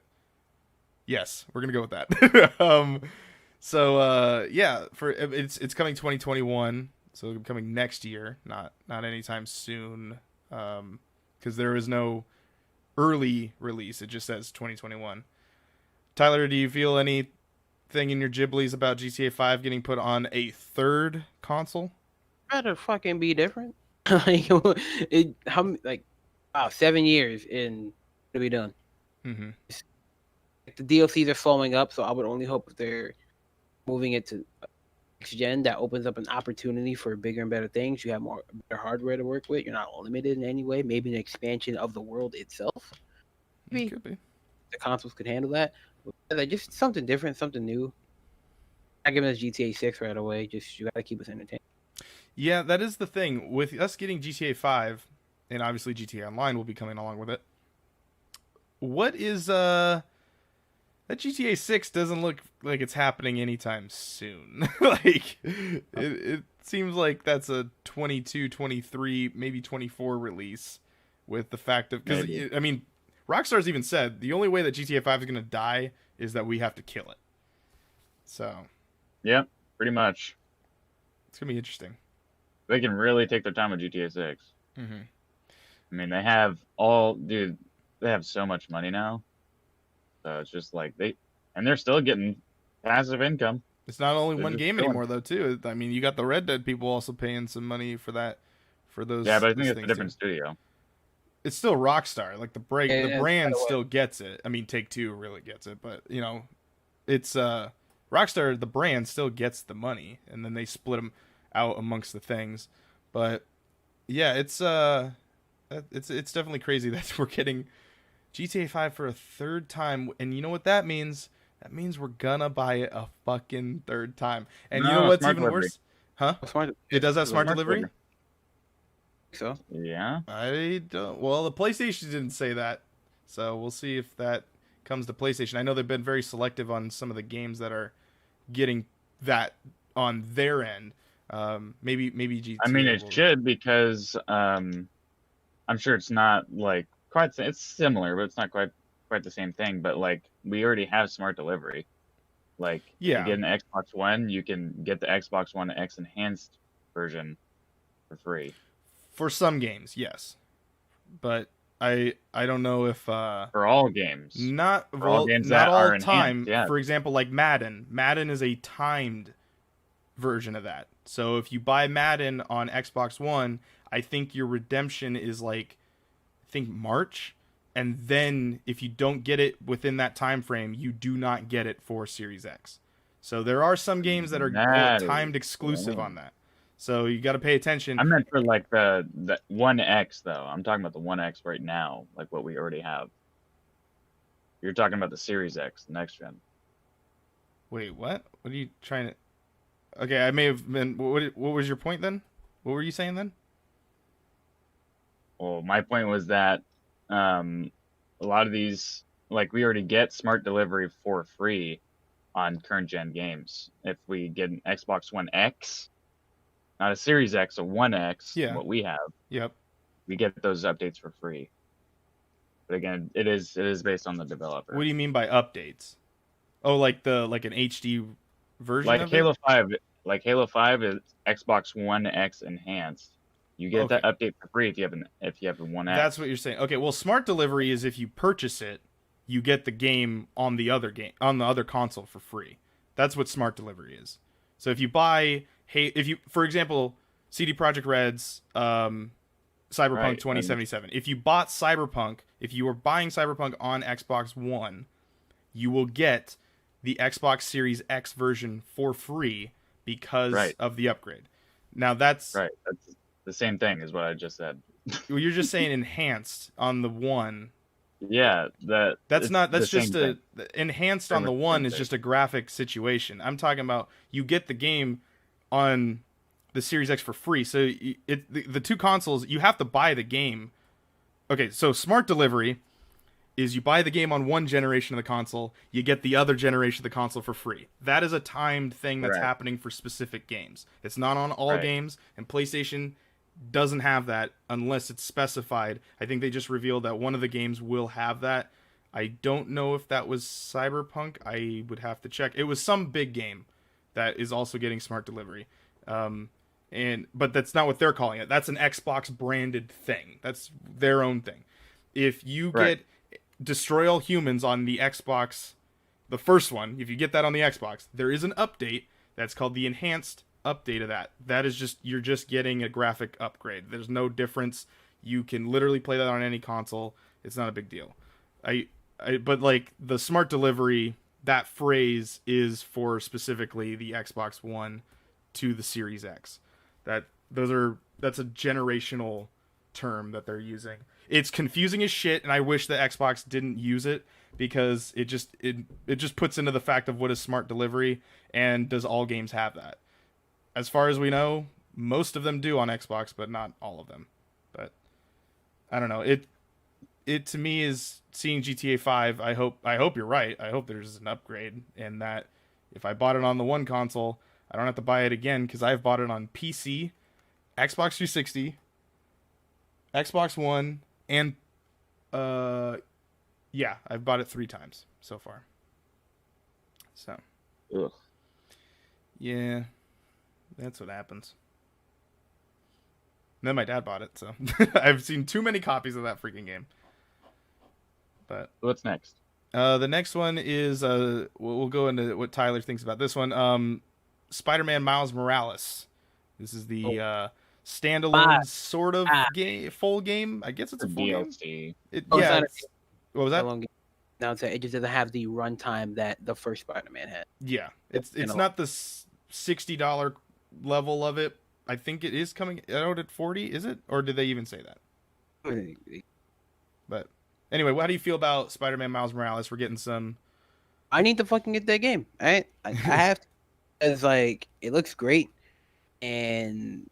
Yes, we're gonna go with that. For it's coming 2021, so coming next year, not anytime soon, because there is no early release. It just says 2021. Tyler, do you feel anything in your Ghiblies about GTA 5 getting put on a third console? Better fucking be different. 7 years in to be done. Mm-hmm. The DLCs are slowing up, so I would only hope if they're moving it to next gen, that opens up an opportunity for bigger and better things. You have better hardware to work with. You're not limited in any way. Maybe an expansion of the world itself. Maybe could be. The consoles could handle that. Like, just something different, something new. Not giving us GTA 6 right away. Just, you gotta keep us entertained. Yeah, that is the thing. With us getting GTA 5, and obviously GTA Online will be coming along with it, what is, that GTA 6 doesn't look like it's happening anytime soon. Like, it seems like that's a 22, 23, maybe 24 release, with the fact of, because, I mean, Rockstar's even said, the only way that GTA 5 is going to die is that we have to kill it. So. Yeah, pretty much. It's going to be interesting. They can really take their time with GTA 6. Mm-hmm. I mean, they have so much money now. So it's just like they're still getting passive income. It's not only one game anymore, though, too. I mean, you got the Red Dead people also paying some money for that, for those. Yeah, but I think it's a different studio. It's still Rockstar. Like, the brand still gets it. I mean, Take-Two really gets it, but it's Rockstar. The brand still gets the money, and then they split them out amongst the things. But yeah, it's definitely crazy that we're getting GTA 5 for a third time, and you know what that means? That means we're gonna buy it a fucking third time. And you know what's even worse? Huh? It does have smart delivery? So? Yeah. I don't. Well, the PlayStation didn't say that, so we'll see if that comes to PlayStation. I know they've been very selective on some of the games that are getting that on their end. Maybe GTA. I mean, it should, because I'm sure it's not like quite. It's similar, but it's not quite the same thing. But like, we already have smart delivery. Like, yeah, you get an Xbox One, you can get the Xbox One X enhanced version for free. For some games, yes, but I don't know if for all games. Not for all games not that all are time. Enhanced, yeah. For example, like Madden. Madden is a timed version of that. So if you buy Madden on Xbox One, I think your redemption is like, I think March, and then if you don't get it within that time frame, you do not get it for Series X. So there are some games that are timed exclusive on that. So you got to pay attention. I meant for like the One X though. I'm talking about the One X right now, like what we already have. You're talking about the Series X, the next gen. Wait, what? What are you trying to? Okay, I may have been. What was your point then? What were you saying then? Well, my point was that a lot of these, like we already get smart delivery for free on current gen games. If we get an Xbox One X, not a Series X, a One X, Yeah. what we have, Yep. we get those updates for free. But again, it is based on the developer. What do you mean by updates? Oh, like an HD version Like of Halo it? 5, like Halo 5 is Xbox One X enhanced. You get Okay. that update for free if you have a One X. That's what you're saying. Okay, well, smart delivery is if you purchase it, you get the game on the other console for free. That's what smart delivery is. So if you buy, for example, CD Projekt Red's Cyberpunk Right, 2077. If you bought Cyberpunk, if you were buying Cyberpunk on Xbox One, you will get the Xbox Series X version for free because of the upgrade. Now that's right. That's the same thing as what I just said. well, you're just saying enhanced on the one. Yeah, That's just thing. enhanced Pretty on the much the one same is thing. just a graphic situation. I'm talking about you get the game on the Series X for free. So the two consoles, you have to buy the game. Okay, so smart delivery is you buy the game on one generation of the console, you get the other generation of the console for free. That is a timed thing that's Right. happening for specific games. It's not on all Right. games, and PlayStation doesn't have that unless it's specified. I think they just revealed that one of the games will have that. I don't know if that was Cyberpunk. I would have to check. It was some big game that is also getting smart delivery. But that's not what they're calling it. That's an Xbox branded thing. That's their own thing. If you Right. get Destroy All Humans on the Xbox, the first one, if you get that on the Xbox, there is an update that's called the enhanced update of that. That is just, you're just getting a graphic upgrade. There's no difference. You can literally play that on any console. It's not a big deal. But like the smart delivery, that phrase is for specifically the Xbox One to the Series X. That's a generational term that they're using. It's confusing as shit, and I wish the Xbox didn't use it because it just puts into the fact of what is smart delivery and does all games have that. As far as we know, most of them do on Xbox, but not all of them. But I don't know. It to me is seeing GTA 5. I hope you're right. I hope there's an upgrade and that if I bought it on the one console, I don't have to buy it again because I've bought it on PC, Xbox 360, Xbox One, and yeah, I've bought it 3 times so far. So, Ugh. yeah, that's what happens. And then my dad bought it, so I've seen too many copies of that freaking game. But What's next? the next one is we'll go into what Tyler thinks about this one. Spider-Man Miles Morales. This is the standalone sort of game, full game. I guess it's a full game. DLC. Yeah. What was that? No, it just doesn't have the runtime that the first Spider-Man had. Yeah, it's not the $60 level of it. I think it is coming out at 40. Is it, or did they even say that? But anyway, how do you feel about Spider-Man Miles Morales? We're getting some. I need to fucking get that game. I have to. It's like it looks great, and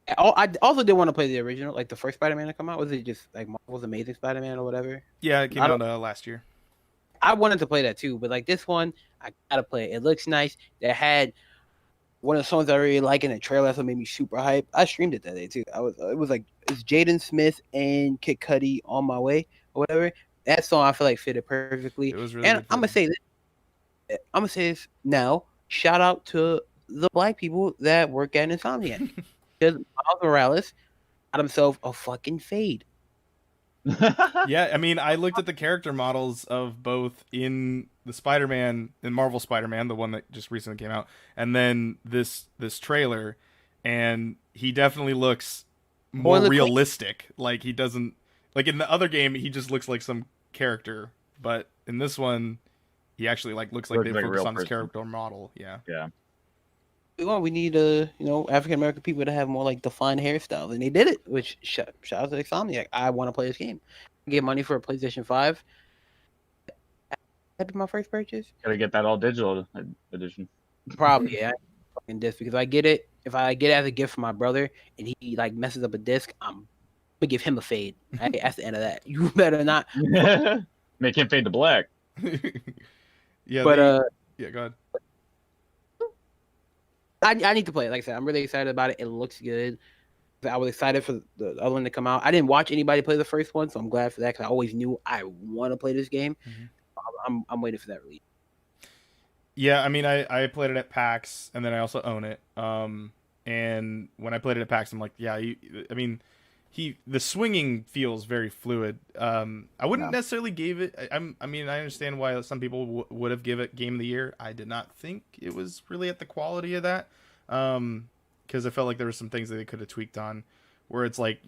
I also did want to play the original, like the first Spider-Man to come out. Was it just like Marvel's Amazing Spider-Man or whatever? Yeah, it came out last year. I wanted to play that too, but like this one, I gotta play it. It looks nice. They had one of the songs I really like in the trailer, so made me super hype. I streamed it that day too. It was like it's Jaden Smith and Kid Cudi On My Way or whatever. That song I feel like fitted perfectly. It was really and good I'm gonna say this now. Shout out to the black people that work at Insomniac. Because Miles Morales got himself a fucking fade. Yeah, I mean, I looked at the character models of both in the Spider-Man, in Marvel Spider-Man, the one that just recently came out, and then this trailer, and he definitely looks more realistic. Like he doesn't, like in the other game, he just looks like some character, but in this one, he actually looks like they focus on his character model. Yeah. Yeah. we need African American people to have more like defined hairstyles, and they did it. Which shout out to Insomniac. I want to play this game. Get money for a PlayStation 5. That'd be my first purchase. Gotta get that all digital edition. Probably, yeah. Fucking disc because I get it. If I get it as a gift from my brother and he like messes up a disc, I'm gonna give him a fade. Right? That's the end of that. You better not. Make him fade to black. Yeah, But yeah, go ahead. I need to play it. Like I said, I'm really excited about it. It looks good. I was excited for the other one to come out. I didn't watch anybody play the first one, so I'm glad for that because I always knew I want to play this game. I'm waiting for that release. Yeah, I mean, I played it at PAX, and then I also own it. And when I played it at PAX, I'm like, yeah, the swinging feels very fluid. I wouldn't necessarily give it. I mean, I understand why some people would have given it Game of the Year. I did not think it was really at the quality of that. Because I felt like there were some things that they could have tweaked on, where it's like,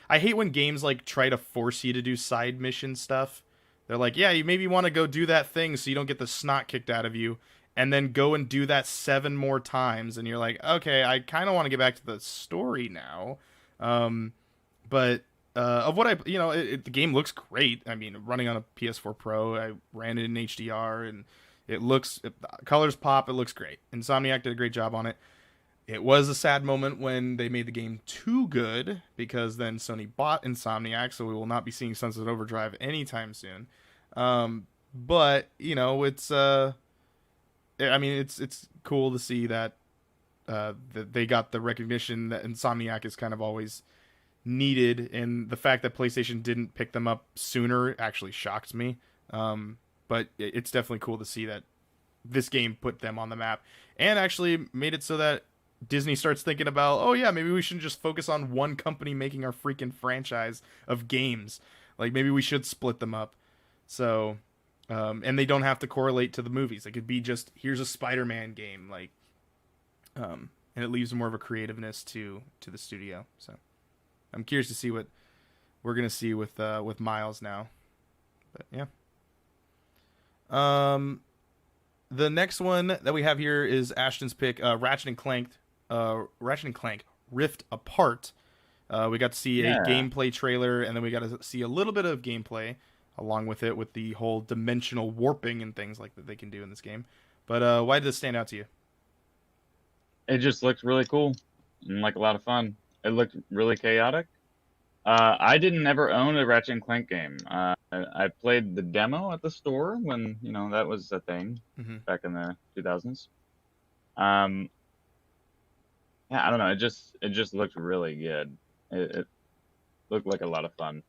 I hate when games like try to force you to do side mission stuff. They're like, yeah, you maybe want to go do that thing so you don't get the snot kicked out of you, and then go and do that 7 more times, and you're like, okay, I kind of want to get back to the story now. But of what the game looks great. I mean, running on a PS4 Pro, I ran it in HDR, and colors pop. It looks great. Insomniac did a great job on it. It was a sad moment when they made the game too good, because then Sony bought Insomniac, so we will not be seeing Sunset Overdrive anytime soon. But it's it's cool to see that that they got the recognition that Insomniac is kind of always needed, and the fact that PlayStation didn't pick them up sooner actually shocked me. But it's definitely cool to see that this game put them on the map and actually made it so that Disney starts thinking about, oh yeah, maybe we shouldn't just focus on one company making our freaking franchise of games. Like, maybe we should split them up. So, and they don't have to correlate to the movies. It could be just, here's a Spider-Man game, like, and it leaves more of a creativeness to the studio. So, I'm curious to see what we're gonna see with Miles now. But yeah. The next one that we have here is Ashton's pick, Ratchet and Clank Rift Apart. We got to see a gameplay trailer, and then we got to see a little bit of gameplay along with it, with the whole dimensional warping and things like that they can do in this game. But why did this stand out to you? It just looked really cool and like a lot of fun. It looked really chaotic. I didn't ever own a Ratchet and Clank game. I played the demo at the store when that was a thing back in the 2000s. Yeah, I don't know. It just looked really good. It looked like a lot of fun.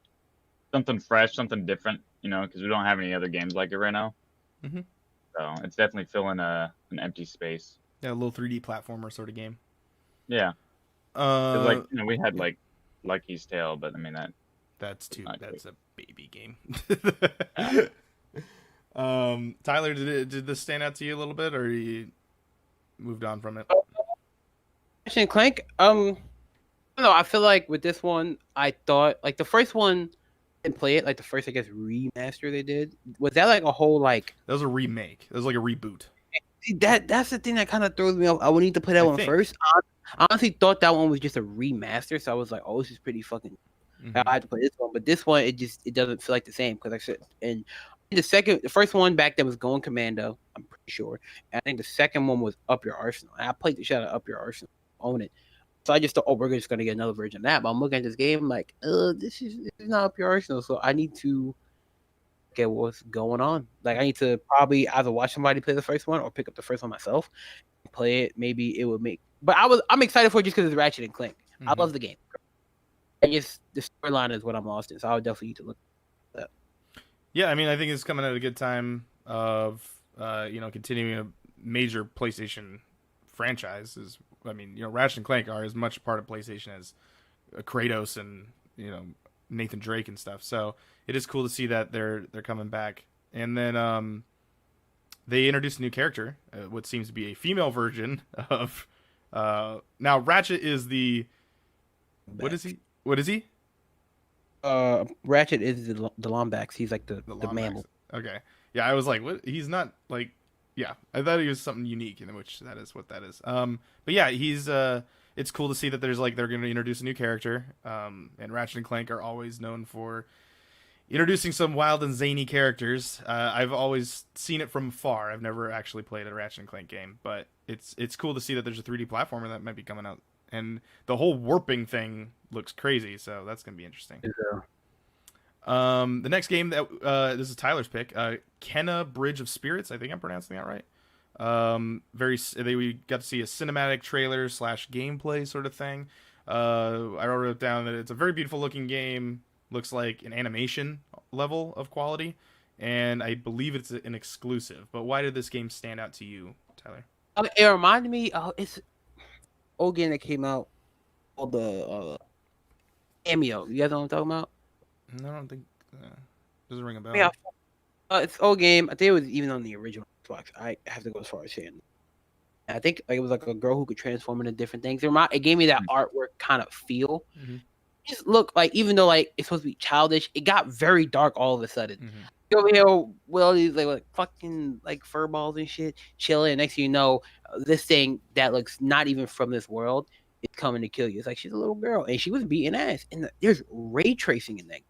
Something fresh, something different, because we don't have any other games like it right now. So it's definitely filling an empty space. Yeah, a little 3D platformer sort of game. Yeah. Like we had like Lucky's Tale, but I mean that's a baby game. Tyler, did this stand out to you a little bit, or you moved on from it? Ratchet and Clank. I don't know. I feel like with this one, I thought like the first one didn't play it. Like the first, I guess, remaster they did. Was that like a whole like? That was a remake. That was like a reboot. That's the thing that kind of throws me off. I would need to play that one first. I honestly thought that one was just a remaster, so I was like, "Oh, this is pretty fucking." I had to play this one, but this one it doesn't feel like the same because I said, and the first one back then was Going Commando. I'm pretty sure. And I think the second one was Up Your Arsenal. And I played the shit out of Up Your Arsenal, own it. So I just thought, oh, we're just gonna get another version of that. But I'm looking at this game, I'm like, this is not Up Your Arsenal. So I need to get what's going on. Like I need to probably either watch somebody play the first one or pick up the first one myself, play it. Maybe it would make. But I'm excited for it just because it's Ratchet and Clank. I love the game. I guess the storyline is what I'm lost in, so I would definitely need to look at that. Yeah, I mean, I think it's coming at a good time of continuing a major PlayStation franchise. I mean, Ratchet and Clank are as much part of PlayStation as Kratos and Nathan Drake and stuff. So it is cool to see that they're coming back. And then they introduced a new character, what seems to be a female version of. Now Ratchet is the. What is he? What is he? Ratchet is the Lombax. He's like the mammal. Okay. Yeah, I was like, what? He's not like Yeah, I thought he was something unique, in which that is what that is. But yeah, he's it's cool to see that there's like they're going to introduce a new character. And Ratchet and Clank are always known for introducing some wild and zany characters. I've always seen it from afar. I've never actually played a Ratchet and Clank game, but it's cool to see that there's a 3D platformer that might be coming out, and the whole warping thing looks crazy. So that's going to be interesting. Yeah. The next game that this is Tyler's pick, Kenna Bridge of Spirits. I think I'm pronouncing that right. We got to see a cinematic trailer / gameplay sort of thing. I wrote down that it's a very beautiful looking game. Looks like an animation level of quality, and I believe it's an exclusive. But why did this game stand out to you, Tyler? It reminded me. It's old game that came out called the Cameo. You guys know what I'm talking about? I don't think doesn't ring a bell. Yeah, it's old game. I think it was even on the original Xbox. I have to go as far as saying. I think it was like a girl who could transform into different things. It gave me that artwork kind of feel. Mm-hmm. Just look like, even though like it's supposed to be childish, it got very dark all of a sudden. Mm-hmm. You over here with all these like fucking like fur balls and shit chilling. And next thing you know, this thing that looks not even from this world is coming to kill you. It's like she's a little girl and she was beating ass. And there's ray tracing in that.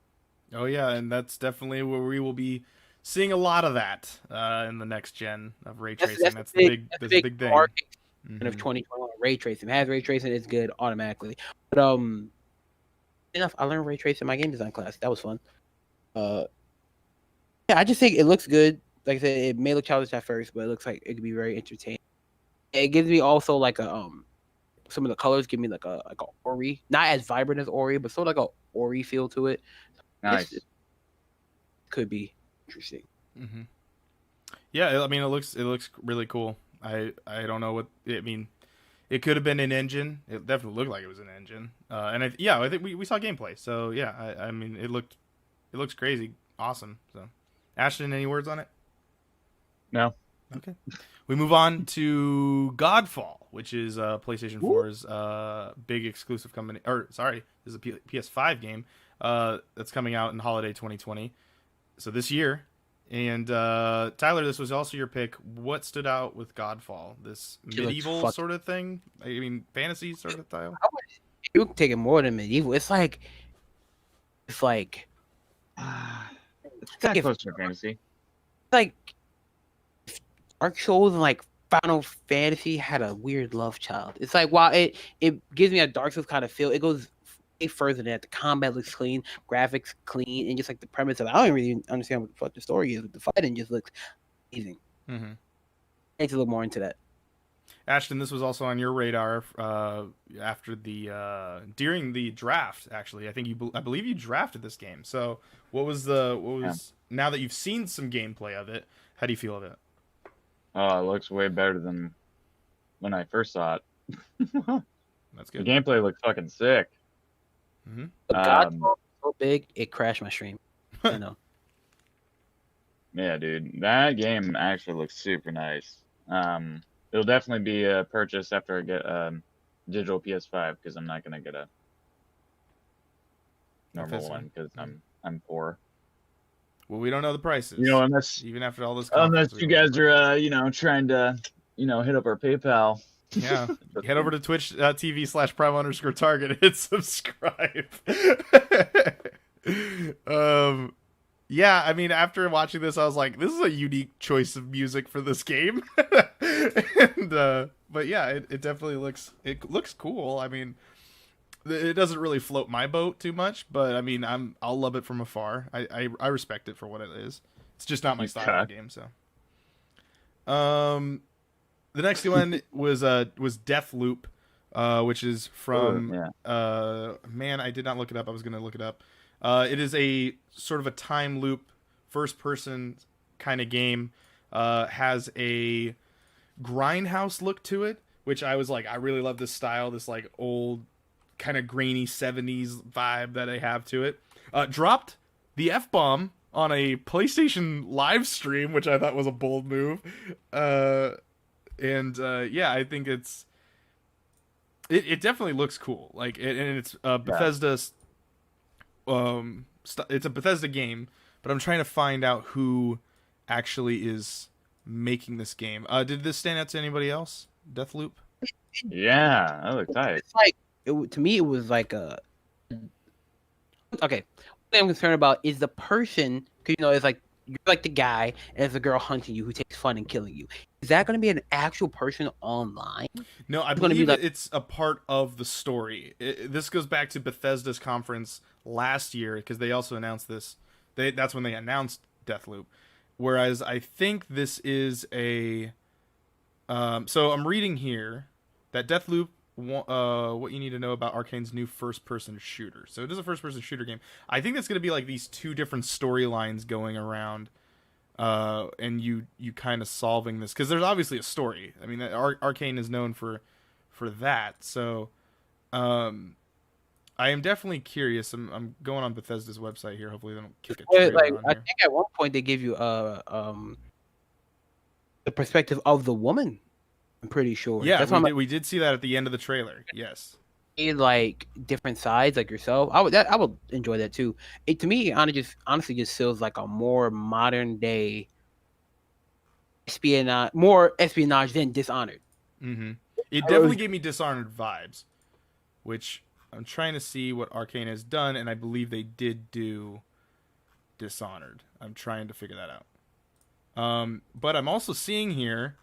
Oh yeah, and that's definitely where we will be seeing a lot of that in the next gen of ray tracing. That's the big thing. Of 2021 ray tracing. If it has ray tracing, it's good automatically. But enough. I learned ray tracing in my game design class. That was fun. Yeah, I just think it looks good. Like I said, it may look childish at first, but it looks like it could be very entertaining. It gives me also like a some of the colors give me like a Ori, not as vibrant as Ori, but sort of like a Ori feel to it. Nice. It could be interesting. Mm-hmm. Yeah, I mean, it looks really cool. I don't know what I mean. It could have been an engine. It definitely looked like it was an engine. And I think we saw gameplay. So yeah, I mean, it looks crazy, awesome. So, Ashton, any words on it? No. Okay. We move on to Godfall, which is PlayStation 4's big exclusive company. Or sorry, this is a PS5 game that's coming out in holiday 2020. So this year. And Tyler, this was also your pick. What stood out with Godfall? This medieval sort of thing? I mean, fantasy sort of style? You can take it more than medieval. It's like it's close to fantasy. It's like Dark Souls and like Final Fantasy had a weird love child. It's like, while it gives me a Dark Souls kind of feel, it goes way further than that. The combat looks clean, graphics clean, and just like the premise of it. I don't really understand what the fuck the story is, but the fighting just looks amazing. Mm-hmm. Makes a little more into that. Ashton, this was also on your radar after during the draft. Actually, I believe you drafted this game. So, now that you've seen some gameplay of it, how do you feel of it? Oh, it looks way better than when I first saw it. That's good. The gameplay looks fucking sick. Mm-hmm. Godfall was so big, it crashed my stream. I know. Yeah, dude, that game actually looks super nice. It'll definitely be a purchase after I get digital PS5 because I'm not gonna get a normal one because I'm poor. Well, we don't know the prices. You know, unless even after all this, you guys are trying to hit up our PayPal. Yeah, head over to twitch.tv/Primal_Target and subscribe. Yeah, I mean, after watching this, I was like, this is a unique choice of music for this game. But yeah, it definitely looks cool. I mean, it doesn't really float my boat too much, but I mean, I'll love it from afar. I respect it for what it is. It's just not my style of game. So, the next one was Deathloop, which is from man, I did not look it up. I was gonna look it up. It is a sort of a time loop, first person kind of game. Has a grindhouse look to it, which I was like, I really love this style, this like old kind of grainy 70s vibe that I have to it. Dropped the F-bomb on a PlayStation live stream, which I thought was a bold move. Yeah, I think it definitely looks cool. Like, and it's Bethesda's. It's a Bethesda game, but I'm trying to find out who actually is making this game. Did this stand out to anybody else? Deathloop? Yeah, that looked tight. It's like to me, it was like a okay. What I'm concerned about is the person, because it's like you're like the guy, and there's a girl hunting you who takes fun in killing you. Is that going to be an actual person online? No, I believe it's a part of the story. This goes back to Bethesda's conference last year because they also announced this. That's when they announced Deathloop. Whereas I think this is a. So I'm reading here that Deathloop. What you need to know about Arcane's new first-person shooter. So it is a first-person shooter game. I think that's going to be like these two different storylines going around, and you kind of solving this because there's obviously a story. I mean, Arcane is known for that. So, I am definitely curious. I'm going on Bethesda's website here. Hopefully, they don't kick a trailer on here. I think at one point they give you the perspective of the woman. I'm pretty sure. Yeah, we did see that at the end of the trailer. Yes. Like different sides, like yourself. I would enjoy that too. It to me, honestly, just feels like a more modern day more espionage than Dishonored. Mm-hmm. It definitely gave me Dishonored vibes, which I'm trying to see what Arcane has done, and I believe they did do Dishonored. I'm trying to figure that out. But I'm also seeing here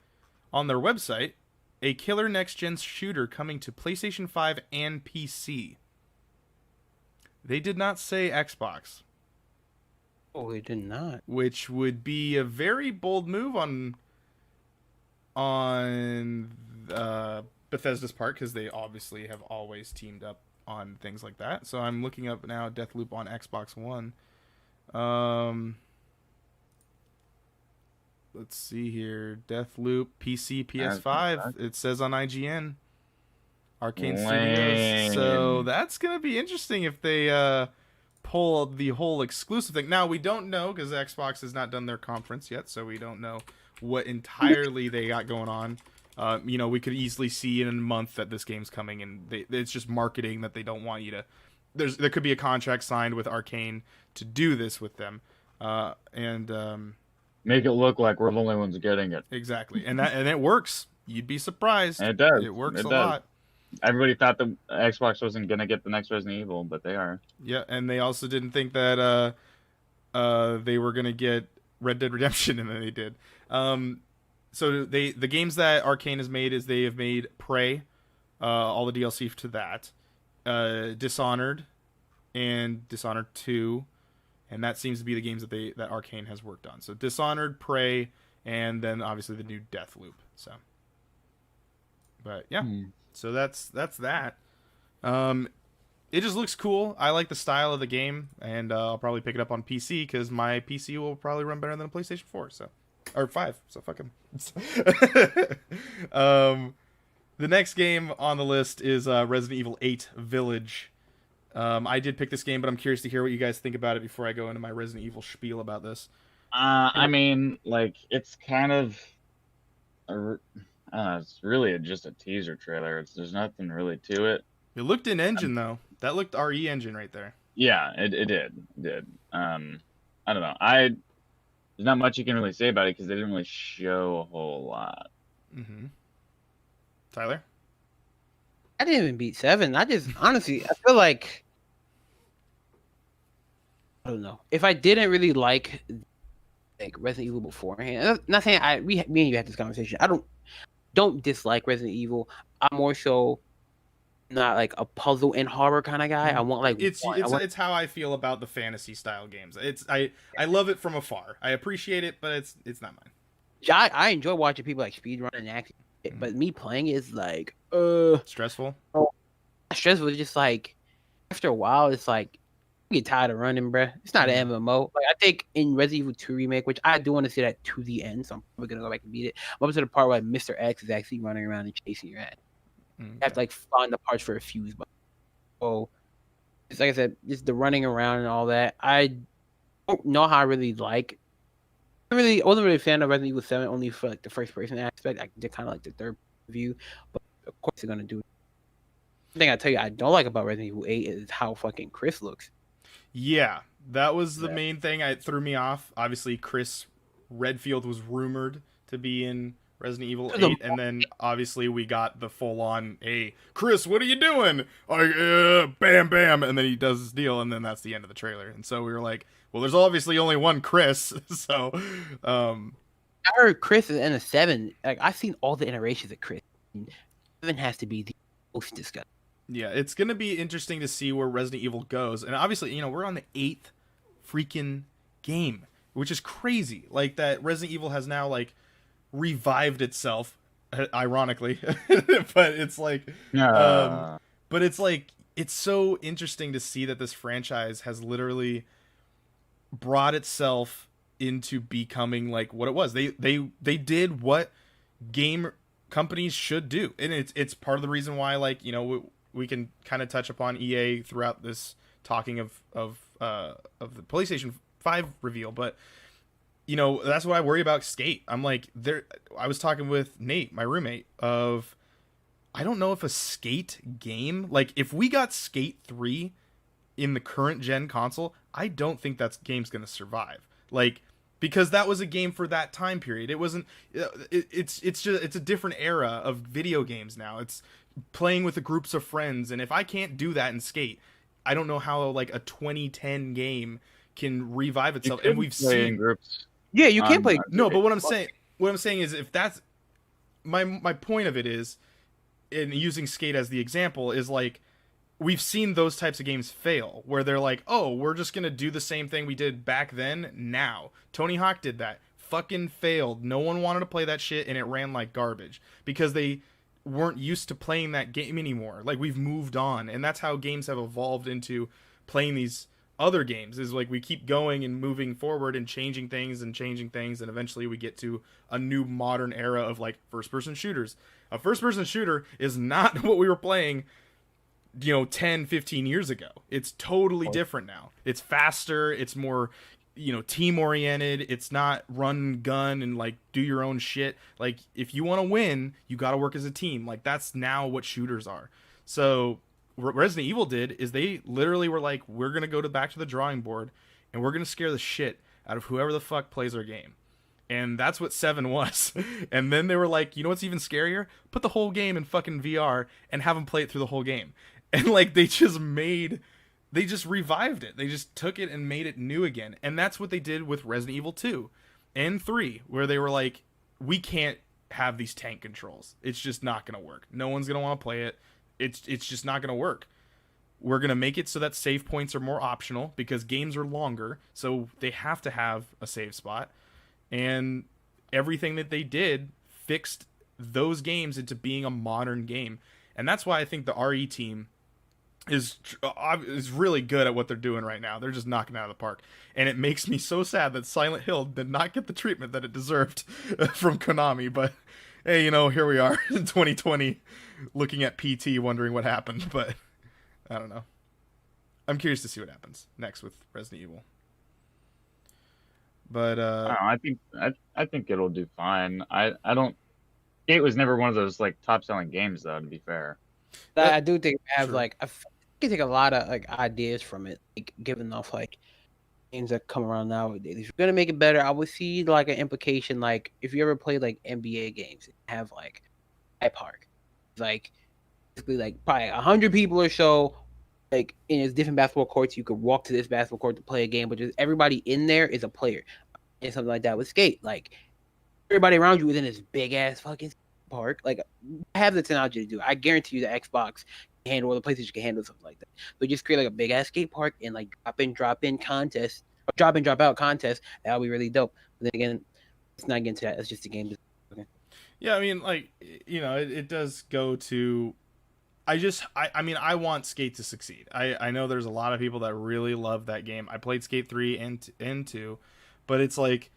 on their website a killer next-gen shooter coming to PlayStation 5 and PC. They did not say Xbox. Oh, they did not. Which would be a very bold move on Bethesda's part, because they obviously have always teamed up on things like that. So I'm looking up now Deathloop on Xbox One. Let's see here. Deathloop, PC, PS5. It says on IGN. Arcane Studios. So that's going to be interesting if they pull the whole exclusive thing. Now, we don't know because Xbox has not done their conference yet, so we don't know what entirely they got going on. We could easily see in a month that this game's coming, and it's just marketing that they don't want you to... There could be a contract signed with Arcane to do this with them. Make it look like we're the only ones getting it. Exactly. And it works. You'd be surprised. And it does. It works a lot. Everybody thought the Xbox wasn't going to get the next Resident Evil, but they are. Yeah, and they also didn't think that they were going to get Red Dead Redemption, and then they did. So the games that Arcane has made is they have made Prey, all the DLC to that, Dishonored, and Dishonored 2, and that seems to be the games that Arcane has worked on. So Dishonored, Prey, and then obviously the new Deathloop. So, but yeah, so that's that. It just looks cool. I like the style of the game, and I'll probably pick it up on PC because my PC will probably run better than a PlayStation 4. Or 5. So fuck them. The next game on the list is Resident Evil 8 Village. I did pick this game, but I'm curious to hear what you guys think about it before I go into my Resident Evil spiel about this. I mean, like, it's kind of... it's really just a teaser trailer. There's nothing really to it. It looked in-engine, though. That looked RE engine right there. Yeah, it did. It did. I don't know. There's not much you can really say about it because they didn't really show a whole lot. Mm-hmm. Tyler? I didn't even beat 7. I just, honestly, I feel like... I don't know. If I didn't really like Resident Evil beforehand... Not saying me and you had this conversation. I don't dislike Resident Evil. I'm more so not like a puzzle and horror kind of guy. I want it's how I feel about the fantasy style games. I love it from afar. I appreciate it, but it's not mine. I enjoy watching people like speedrun and acting, but me playing is like stressful. Stressful. It's just like after a while, it's like you get tired of running, bruh. It's not an MMO. Like I think in Resident Evil 2 remake, which I do want to see that to the end, so I'm probably gonna go back and beat it. I'm up to the part where Mr. X is actually running around and chasing your ass. You have to like find the parts for a fuse box. So it's like I said, just the running around and all that. I don't know how I really like. I wasn't really a fan of Resident Evil 7 only for like the first person aspect. I did kind of like the third view, but of course they're gonna do it. The thing I tell you I don't like about Resident Evil 8 is how fucking Chris looks. Yeah, that was the main thing that threw me off. Obviously, Chris Redfield was rumored to be in Resident Evil The- 8, and then obviously we got the full-on, hey, Chris, what are you doing? Bam, bam, and then he does his deal, and then that's the end of the trailer. And so we were like, well, there's obviously only one Chris, so, I heard Chris is in a 7. Like I've seen all the iterations of Chris. 7 has to be the most disgusting. yeah, it's gonna be interesting to see where Resident Evil goes, and obviously, we're on the 8th freaking game, which is crazy. Like that Resident Evil has now like revived itself, ironically, but it's like, but it's like it's so interesting to see that this franchise has literally brought itself into becoming like what it was. They did what game companies should do, and it's part of the reason why, like, we can kind of touch upon EA throughout this talking of the PlayStation 5 reveal, but that's what I worry about Skate. I'm like, I was talking with Nate, my roommate, of I don't know if a Skate game, like if we got Skate 3 in the current gen console, I don't think that game's going to survive. Like, because that was a game for that time period. It wasn't, it's a different era of video games now. It's playing with the groups of friends. And if I can't do that in Skate, I don't know how like a 2010 game can revive itself. And we've seen groups. Yeah, you can't play. No, but what I'm saying is, if that's my point of it is, in using Skate as the example, is like we've seen those types of games fail, where they're like, oh, we're just gonna do the same thing we did back then. Now, Tony Hawk did that, fucking failed. No one wanted to play that shit, and it ran like garbage because they weren't used to playing that game anymore. Like, we've moved on, and that's how games have evolved into playing these other games, is like we keep going and moving forward and changing things, and eventually we get to a new modern era of like first-person shooters. A first-person shooter is not what we were playing 10, 15 years ago. It's totally different now. It's faster, it's more team oriented. It's not run gun and like do your own shit. Like, if you want to win, you got to work as a team. Like, that's now what shooters are. So what Resident Evil did is they literally were like, we're going to go back to the drawing board, and we're going to scare the shit out of whoever the fuck plays our game. And that's what 7 was. And then they were like, you know what's even scarier? Put the whole game in fucking VR and have them play it through the whole game. And like, they just revived it. They just took it and made it new again. And that's what they did with Resident Evil 2 and 3, where they were like, we can't have these tank controls. It's just not going to work. No one's going to want to play it. It's just not going to work. We're going to make it so that save points are more optional because games are longer, so they have to have a save spot. And everything that they did fixed those games into being a modern game. And that's why I think the RE team is really good at what they're doing right now. They're just knocking it out of the park. And it makes me so sad that Silent Hill did not get the treatment that it deserved from Konami. But hey, here we are in 2020 looking at PT wondering what happened. But I don't know. I'm curious to see what happens next with Resident Evil. But I think it'll do fine. I don't. It was never one of those like top selling games, though. To be fair, I do think I have True. like I can take a lot of like ideas from it, like giving off like games that come around nowadays. If you're gonna make it better, I would see like an implication. Like if you ever played like NBA games, have like a park, like basically like probably 100 people or so, like in its different basketball courts. You could walk to this basketball court to play a game, but just everybody in there is a player, and something like that with Skate. Like everybody around you is in this big ass fucking park. Like, I have the technology to do it. I guarantee you the Xbox can handle, or the PlayStation can handle something like that. So just create like a big ass skate park and like drop in contest, or drop in drop out contest. That would be really dope. But then again, let's not get into that. It's just a game. Okay. yeah, I mean, like, it does go to. I mean, I want Skate to succeed. I know there's a lot of people that really love that game. I played Skate 3 and 2, but it's like,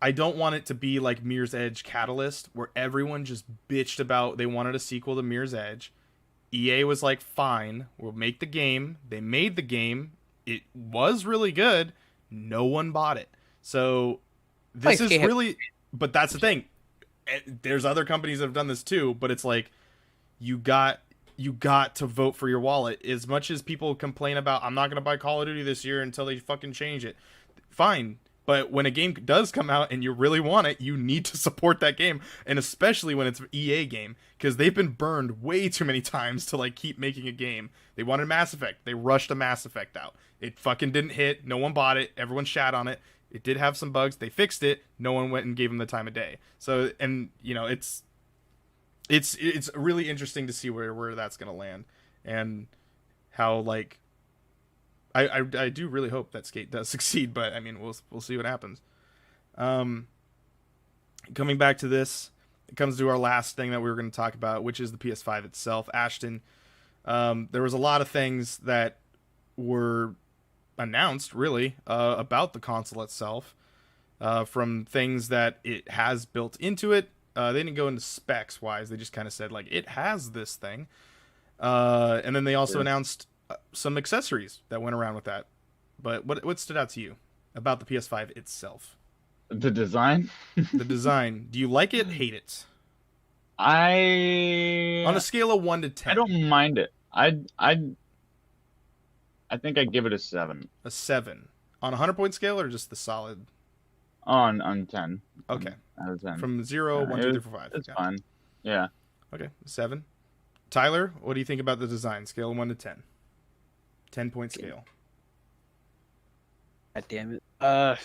I don't want it to be like Mirror's Edge Catalyst, where everyone just bitched about they wanted a sequel to Mirror's Edge. EA was like, fine, we'll make the game. They made the game. It was really good. No one bought it. So this is really, but that's the thing. There's other companies that have done this too, but it's like, you got to vote for your wallet. As much as people complain about, I'm not going to buy Call of Duty this year until they fucking change it. Fine. But when a game does come out and you really want it, you need to support that game, and especially when it's an EA game, because they've been burned way too many times to like keep making a game. They wanted Mass Effect. They rushed a Mass Effect out. It fucking didn't hit. No one bought it. Everyone shat on it. It did have some bugs. They fixed it. No one went and gave them the time of day. So, and you know, it's really interesting to see where that's gonna land, and how like. I do really hope that Skate does succeed, but I mean we'll see what happens. Coming back to this, it comes to our last thing that we were going to talk about, which is the PS5 itself. Ashton, there was a lot of things that were announced really about the console itself, from things that it has built into it. They didn't go into specs wise; they just kind of said like it has this thing, and then they also announced some accessories that went around with that. But what stood out to you about the PS5 itself? The design? The design. Do you like it? Hate it? On a scale of 1 to 10. I don't mind it. I think I'd give it a 7. A 7. On a 100-point scale or just the solid? On 10. Okay. Out of 10. From 0, 1, 2, 3, 4, 5. It's fine. Yeah. Okay. 7. Tyler, what do you think about the design? Scale of 1 to 10. 10-point scale. God damn it. Like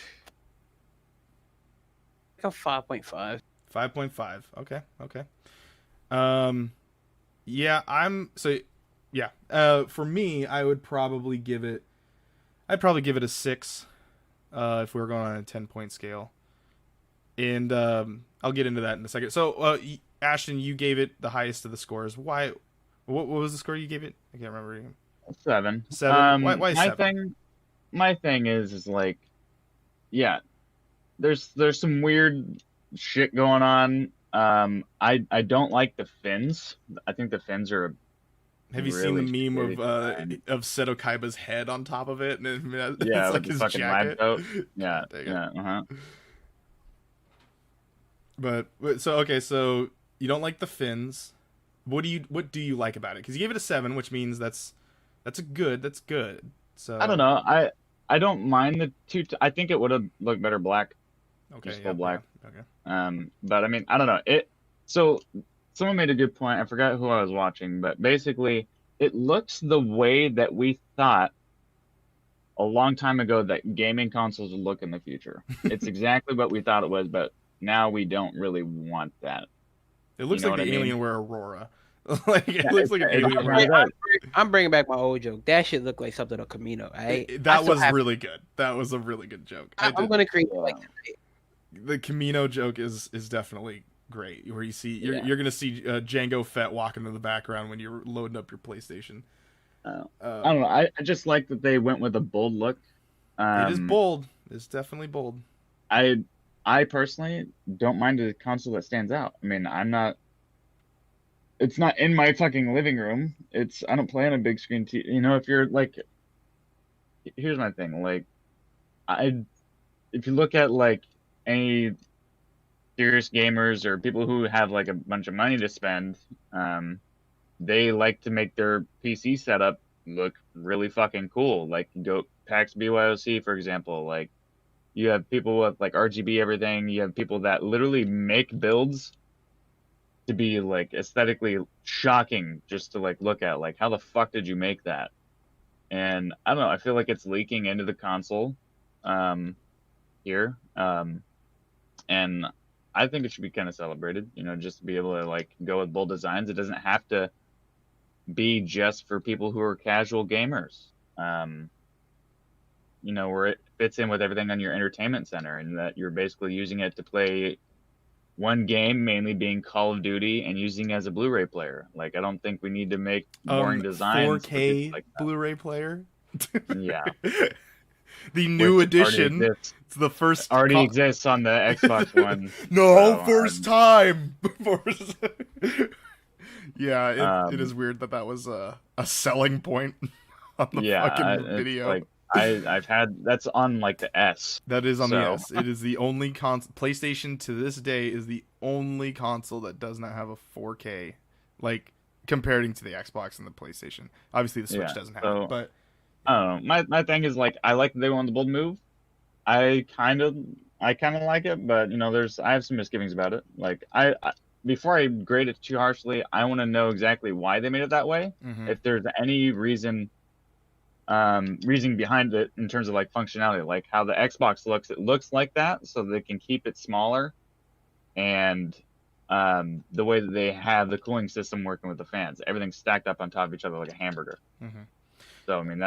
a 5.5. 5.5. Okay. For me, I'd probably give it a 6 if we were going on a 10-point scale. And I'll get into that in a second. So, Ashton, you gave it the highest of the scores. Why? What was the score you gave it? I can't remember. 7. 7. Why 7? My thing is like, yeah, there's some weird shit going on. I don't like the fins. I think the fins are. Have you seen the meme of Seto Kaiba's head on top of it? And it's yeah, like his fucking jacket. Yeah, yeah. But so you don't like the fins. What do you like about it? Because you gave it a 7, which means that's good. So I don't know. I don't mind the two. I think it would have looked better black. Okay, yeah, black. Yeah, okay. But I mean, I don't know. So someone made a good point. I forgot who I was watching, but basically, it looks the way that we thought a long time ago that gaming consoles would look in the future. It's exactly what we thought it was, but now we don't really want that. It looks like the Alienware Aurora. It looks like an Alienware. I'm bringing back my old joke. That shit looked like something on Camino. That was really good. That was a really good joke. I'm gonna create it like the Camino joke is definitely great. Where you see you're gonna see Django Fett walking in the background when you're loading up your PlayStation. I don't know. I just like that they went with a bold look. It is bold. It's definitely bold. I personally don't mind a console that stands out. I mean, it's not in my fucking living room. I don't play on a big screen TV. You know, if you're like, here's my thing. Like, if you look at like any serious gamers or people who have like a bunch of money to spend, they like to make their PC setup look really fucking cool. Like, go PAX BYOC, for example. Like, you have people with like RGB everything. You have people that literally make builds to be like aesthetically shocking just to like look at. Like, how the fuck did you make that? And I don't know. I feel like it's leaking into the console here. And I think it should be kind of celebrated, you know, just to be able to like go with bold designs. It doesn't have to be just for people who are casual gamers. You know, where it fits in with everything on your entertainment center, and that you're basically using it to play one game, mainly being Call of Duty, and using it as a Blu-ray player. Like, I don't think we need to make boring designs. 4K like Blu-ray player. Yeah. The new edition. It's the first. Already exists on the Xbox One. No, first time. Yeah, it is weird that was a selling point on the fucking video. Like, I've had that's on like the S. That is on the S. It is the only PlayStation to this day is the only console that does not have a 4K, like comparing to the Xbox and the PlayStation. Obviously, the Switch doesn't have it, but I don't know. My thing is like I like that they went on the bold move. I kind of like it, but I have some misgivings about it. Like before I grade it too harshly, I want to know exactly why they made it that way. Mm-hmm. If there's any reasoning behind it in terms of like functionality, like how the Xbox looks, it looks like that, so they can keep it smaller, and the way that they have the cooling system working with the fans, everything's stacked up on top of each other like a hamburger. Mm-hmm. So I mean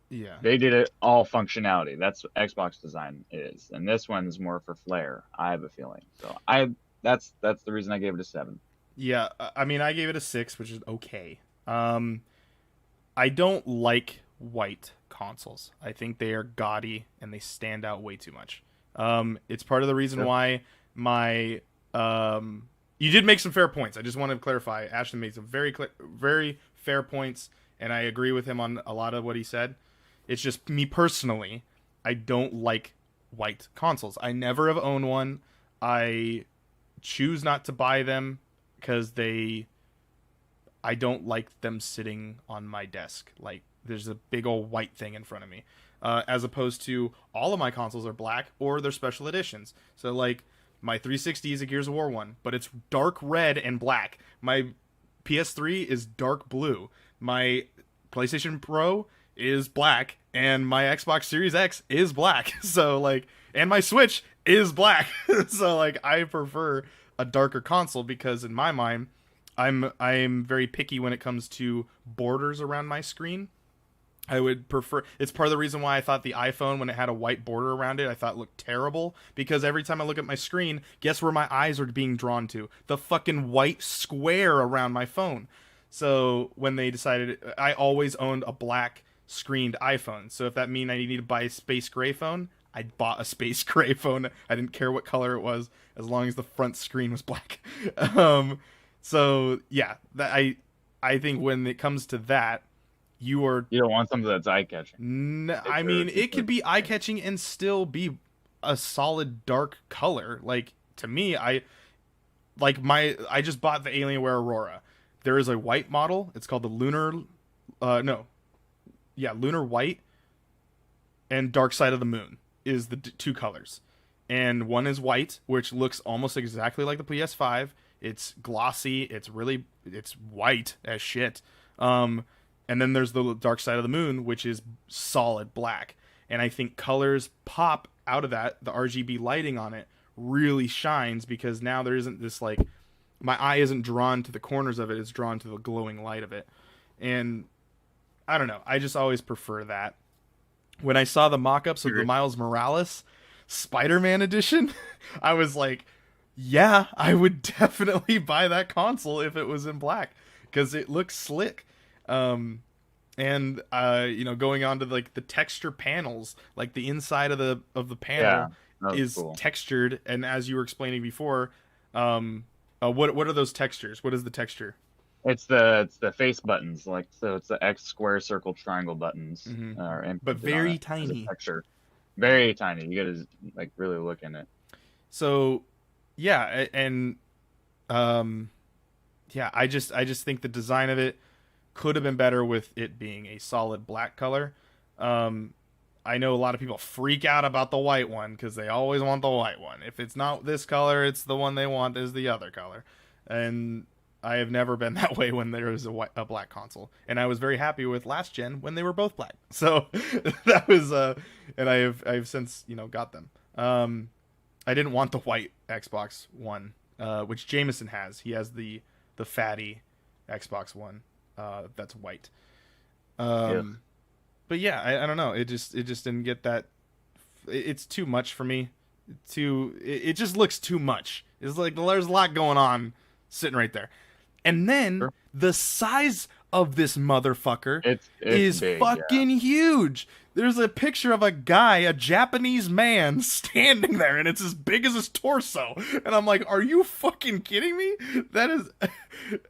Yeah. they did it all functionality. That's what Xbox design is, and this one's more for flair. I have a feeling. So that's the reason I gave it a 7. Yeah. I mean, I gave it a 6, which is okay. I don't like white consoles. I think they are gaudy and they stand out way too much. It's part of the reason why my you did make some fair points. I just wanted to clarify. Ashton made some very fair points, and I agree with him on a lot of what he said. It's just me personally, I don't like white consoles. I never have owned one. I choose not to buy them because I don't like them sitting on my desk. Like, there's a big old white thing in front of me. As opposed to all of my consoles are black or they're special editions. So, like, my 360 is a Gears of War one, but it's dark red and black. My PS3 is dark blue. My PlayStation Pro is black, and my Xbox Series X is black. So, like, and my Switch is black. So, like, I prefer a darker console because in my mind, I'm very picky when it comes to borders around my screen. I would prefer. It's part of the reason why I thought the iPhone, when it had a white border around it, I thought it looked terrible. Because every time I look at my screen, guess where my eyes are being drawn to? The fucking white square around my phone. So when they decided, I always owned a black screened iPhone. So if that mean I needed to buy a space gray phone, I bought a space gray phone. I didn't care what color it was, as long as the front screen was black. So yeah, I think when it comes to that, you don't want something that's eye catching. I mean, it could be eye catching and still be a solid dark color. Like, to me, I just bought the Alienware Aurora. There is a white model. It's called the Lunar White, and Dark Side of the Moon is the two colors. And one is white, which looks almost exactly like the PS5. It's glossy. It's white as shit. And then there's the Dark Side of the Moon, which is solid black. And I think colors pop out of that. The RGB lighting on it really shines because now there isn't this, like, my eye isn't drawn to the corners of it. It's drawn to the glowing light of it. And I don't know. I just always prefer that. When I saw the mock-ups of the Miles Morales Spider-Man edition, I was like, yeah, I would definitely buy that console if it was in black because it looks slick. Going on to, like, the texture panels, like the inside of the panel is cool. Textured, and as you were explaining before, what are those textures? What is the texture? It's the face buttons, like, so it's the X, square, circle, triangle buttons, but very tiny. Texture, very tiny. You gotta, like, really look in it. So, yeah, and I just think the design of it could have been better with it being a solid black color. I know a lot of people freak out about the white one because they always want the white one. If it's not this color, it's the one they want is the other color. And I have never been that way when there was a black console. And I was very happy with last gen when they were both black. So that was and I've since, got them. I didn't want the white Xbox One, which Jameson has. He has the fatty Xbox One. That's white. But yeah, I don't know. It just didn't get that. It's too much for me. It just looks too much. It's like there's a lot going on sitting right there, and then the size of this motherfucker is big, fucking huge. There's a picture of a guy, a Japanese man, standing there, and it's as big as his torso. And I'm like, are you fucking kidding me? That is.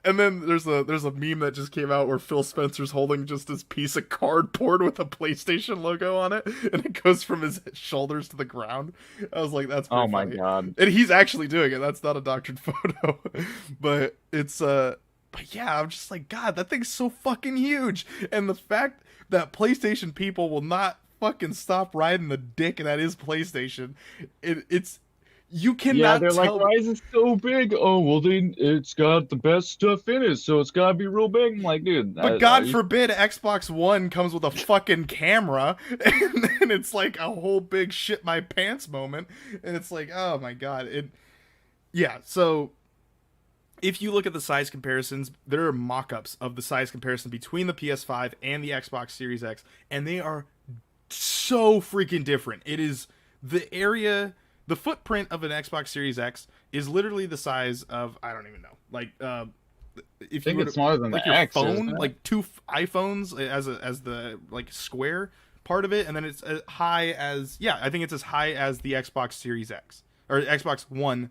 And then there's a meme that just came out where Phil Spencer's holding just this piece of cardboard with a PlayStation logo on it, and it goes from his shoulders to the ground. I was like, that's pretty funny. God. And he's actually doing it. That's not a doctored photo, but it's But yeah, I'm just like, God, that thing's so fucking huge. And the fact that PlayStation people will not fucking stop riding the dick that is PlayStation. It's you cannot. Yeah, they're like, tell why is it so big? Oh, well, it's got the best stuff in it, so it's gotta be real big. I'm like, dude, But God forbid Xbox One comes with a fucking camera, and then it's like a whole big shit my pants moment, and it's like, oh my God, yeah. So if you look at the size comparisons, there are mock-ups of the size comparison between the PS5 and the Xbox Series X, and they are so freaking different. It is the footprint of an Xbox Series X is literally the size of, I don't even know, like if I think you it's smaller than like the your X, phone, isn't it? like two iPhones as the like square part of it, and then it's as high as, yeah, I think it's as high as the Xbox Series X or Xbox One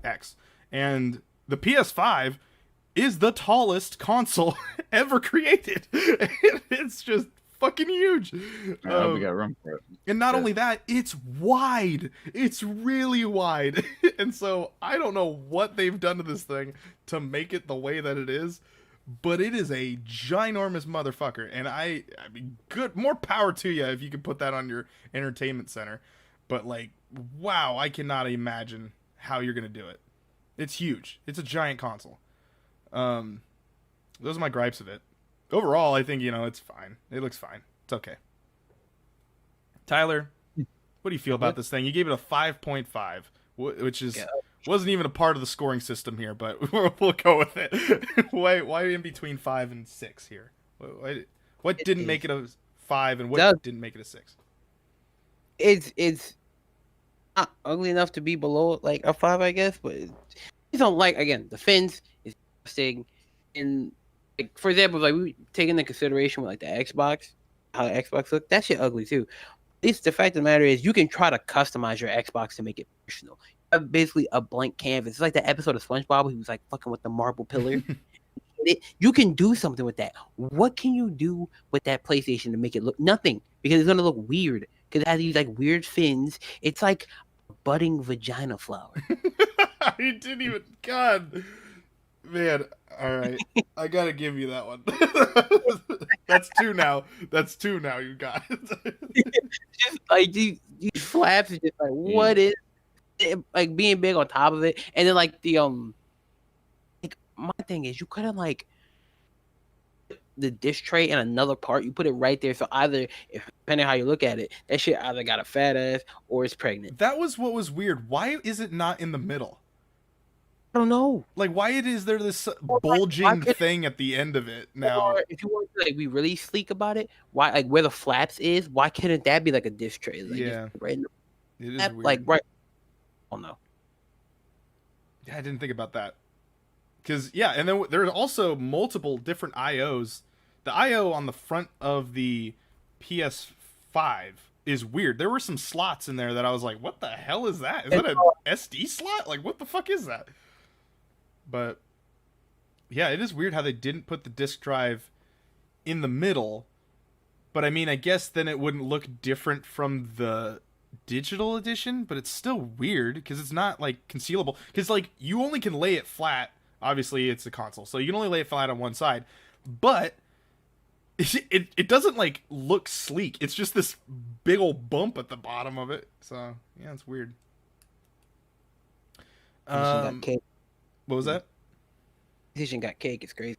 X, and the PS5 is the tallest console ever created. It's just fucking huge. I hope we got room for it. And not only that, it's wide. It's really wide. And so I don't know what they've done to this thing to make it the way that it is, but it is a ginormous motherfucker. And I mean, good, more power to you if you can put that on your entertainment center. But like, wow, I cannot imagine how you're gonna do it. It's huge. It's a giant console. Those are my gripes of it. Overall, I think, it's fine. It looks fine. It's okay. Tyler, what do you feel about this thing? You gave it a 5.5, which wasn't even a part of the scoring system here, but we'll go with it. Why in between 5 and 6 here? What didn't make it a 5 and what didn't make it a 6? It's not ugly enough to be below like a 5, I guess, but you don't like, again, the fins is interesting. And like, for example, like we take into consideration with like the Xbox, how the Xbox look, that shit ugly too. At least the fact of the matter is you can try to customize your Xbox to make it personal. You have basically a blank canvas. It's like the episode of SpongeBob who was like fucking with the marble pillar. You can do something with that. What can you do with that PlayStation to make it look nothing? Because it's gonna look weird. Because it has these like weird fins. It's like a budding vagina flower. You didn't even. God, man. All right, I gotta give you that one. That's 2 now. That's 2 now. You got it. Just like these flaps is just like, what is it? Like being big on top of it, and then like the like my thing is you could have like the dish tray in another part. You put it right there, so either, depending on how you look at it, that shit either got a fat ass or it's pregnant. That was what was weird. Why is it not in the middle? I don't know. Like, why is there this bulging thing at the end of it now? Or if you want to like be really sleek about it, why like where the flaps is? Why couldn't that be like a dish tray? Like, yeah, right in the it is flap, weird. like right. Oh no. Yeah, I didn't think about that. Because yeah, and then there's also multiple different IOs. The IO on the front of the PS5 is weird. There were some slots in there that I was like, "What the hell is that? Is that a SD slot? Like, what the fuck is that?" But yeah, it is weird how they didn't put the disk drive in the middle. But I mean, I guess then it wouldn't look different from the digital edition, but it's still weird because it's not like concealable. Because like you only can lay it flat. Obviously, it's a console, so you can only lay it flat on one side. But it doesn't like look sleek. It's just this big old bump at the bottom of it. So yeah, it's weird. What was that? PlayStation got cake. It's crazy.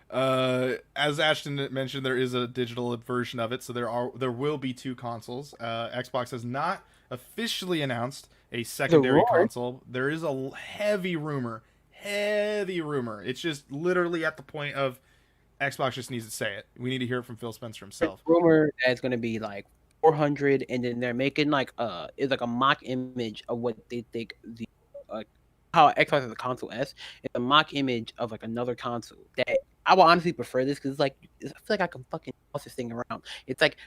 As Ashton mentioned, there is a digital version of it, so there will be 2 consoles. Xbox has not officially announced a secondary console. There is a heavy rumor. It's just literally at the point of Xbox just needs to say it. We need to hear it from Phil Spencer himself. Rumor that it's going to be like 400, and then they're making like it's like a mock image of what they think the how Xbox is a console S. It's a mock image of like another console that I will honestly prefer this because like I feel like I can fucking toss this thing around. It's like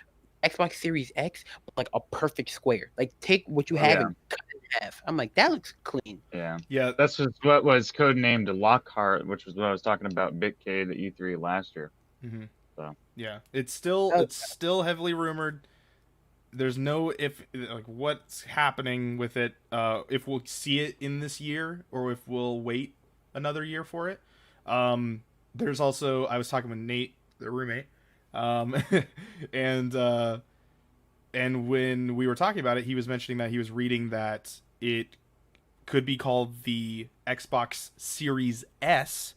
Xbox Series X, but like a perfect square. Like take what you have and cut it in half. I'm like, that looks clean. Yeah. That's just what was codenamed Lockhart, which was what I was talking about Bitcade at E3 last year. Mm-hmm. So yeah, it's still heavily rumored. There's no what's happening with it. If we'll see it in this year or if we'll wait another year for it. There's also, I was talking with Nate, the roommate, and and when we were talking about it, he was mentioning that he was reading that it could be called the Xbox Series S,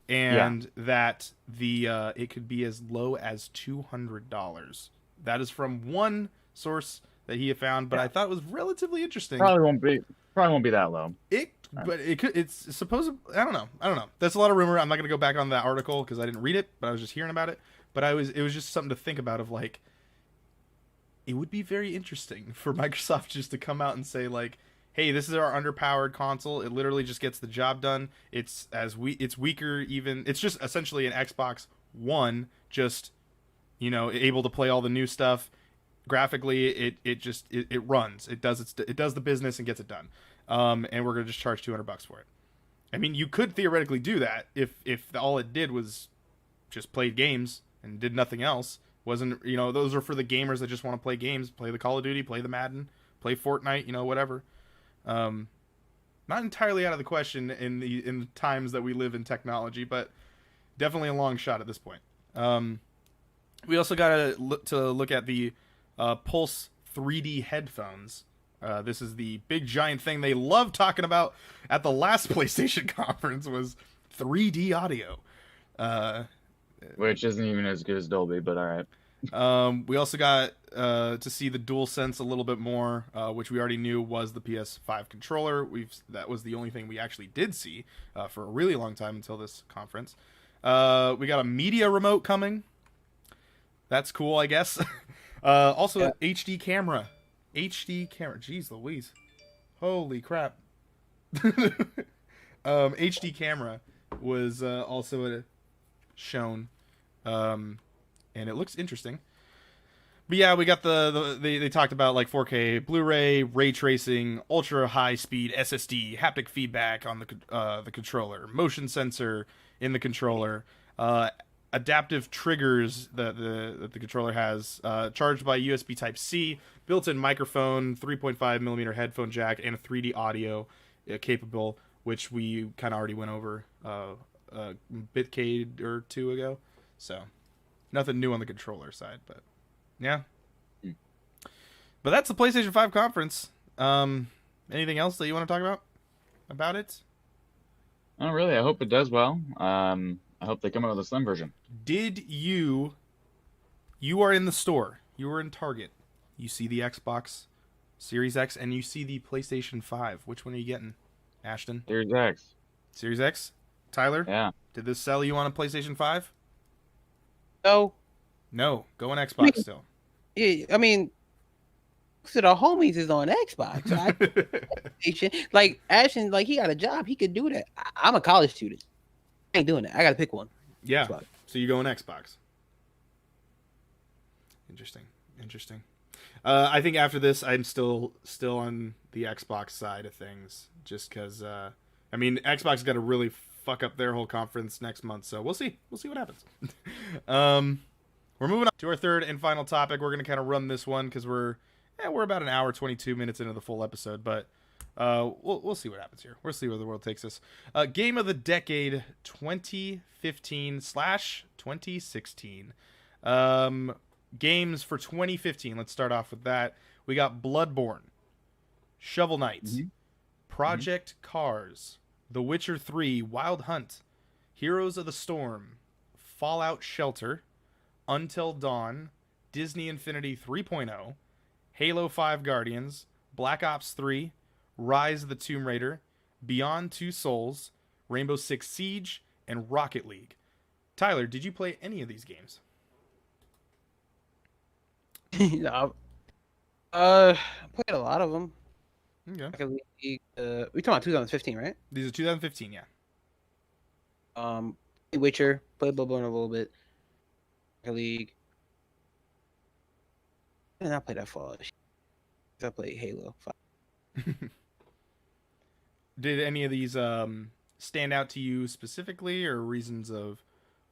and that the it could be as low as $200. That is from one source that he had found, but I thought it was relatively interesting. Probably won't be that low. But it could. It's supposed. I don't know. That's a lot of rumor. I'm not gonna go back on that article because I didn't read it, but I was just hearing about it. But it was just something to think about. Of like, it would be very interesting for Microsoft just to come out and say like, hey, this is our underpowered console. It literally just gets the job done. It's weaker even. It's just essentially an Xbox One, just able to play all the new stuff. Graphically, it runs. It does the business and gets it done. And we're gonna just charge $200 for it. I mean, you could theoretically do that if all it did was just played games and did nothing else. Wasn't those are for the gamers that just want to play games, play the Call of Duty, play the Madden, play Fortnite, whatever. Not entirely out of the question in the times that we live in technology, but definitely a long shot at this point. We also got to look at the Pulse 3D headphones. This is the big giant thing they love talking about at the last PlayStation conference was 3D audio. Which isn't even as good as Dolby, but all right. We also got to see the DualSense a little bit more, which we already knew was the PS5 controller. That was the only thing we actually did see for a really long time until this conference. We got a media remote coming. That's cool, I guess. Also, HD camera. Jeez Louise. Holy crap. HD camera was also shown. And it looks interesting. But yeah, we got they talked about like 4K Blu-ray, ray tracing, ultra high speed SSD, haptic feedback on the controller, motion sensor in the controller, adaptive triggers that the controller has, charged by USB Type-C, built-in microphone, 3.5mm headphone jack, and a 3D audio capable, which we kind of already went over a Bitcade or two ago. So nothing new on the controller side, but yeah. But that's the PlayStation 5 conference. Anything else that you want to talk about it? Not really. I hope it does well. I hope they come out with a slim version. Did you are in the store. You were in Target. You see the Xbox Series X and you see the PlayStation 5. Which one are you getting, Ashton? Series X. Series X? Tyler? Yeah. Did this sell you on a PlayStation 5? No. No. Go on Xbox still. Yeah, I mean, so the homies is on Xbox. So like Ashton, like he got a job, he could do that. I'm a college student. I ain't doing that. I gotta pick one. Yeah. Xbox. So you go on Xbox. Interesting. I think after this, I'm still on the Xbox side of things, just because. I mean, Xbox got to really fuck up their whole conference next month, so we'll see. We'll see what happens. We're moving on to our third and final topic. We're gonna kind of run this one because we're about an hour 22 minutes into the full episode, but we'll see what happens here. We'll see where the world takes us. Game of the Decade 2015/2016. Games for 2015. Let's start off with that. We got Bloodborne, Shovel Knight, Project Cars, The Witcher 3 Wild Hunt, Heroes of the Storm, Fallout Shelter, Until Dawn, Disney Infinity 3.0, Halo 5 Guardians, Black Ops 3, Rise of the Tomb Raider, Beyond Two Souls, Rainbow Six Siege, and Rocket League. Tyler, did you play any of these games? No. Played a lot of them. Okay. Rocket League, we talking about 2015, right? These are 2015, yeah. Witcher, played Bloodborne a little bit. Rocket League. I did not play that Fallout. I played Halo 5. Did any of these stand out to you specifically, or reasons of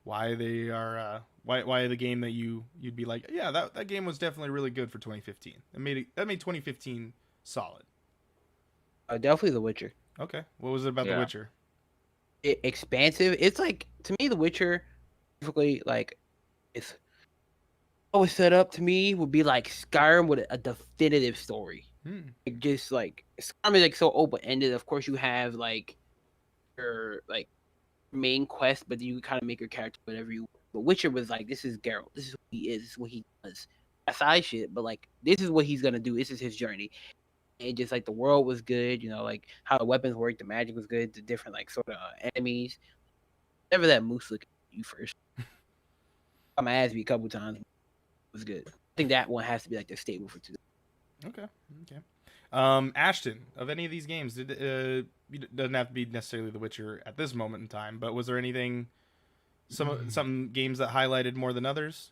why they are why the game that you'd be like, yeah, that game was definitely really good for 2015. That made 2015 solid. Definitely The Witcher. Okay, what was it about The Witcher? Expansive. It's like, to me, The Witcher, typically, like, it's always set up to me would be like Skyrim with a definitive story. Like just like Skyrim is like so open ended. Of course, you have like your like main quest, but you kind of make your character whatever you want. But Witcher was like, this is Geralt. This is who he is. This is what he does. That's side shit, but like this is what he's gonna do. This is his journey. And just like the world was good, you know, like how the weapons worked, the magic was good, the different like sort of enemies. Whatever that moose looked at you first. Got my ass beat a couple times. It was good. I think that one has to be like the staple for today. Okay. Ashton, of any of these games, it doesn't have to be necessarily The Witcher at this moment in time, but was there anything, some games that highlighted more than others?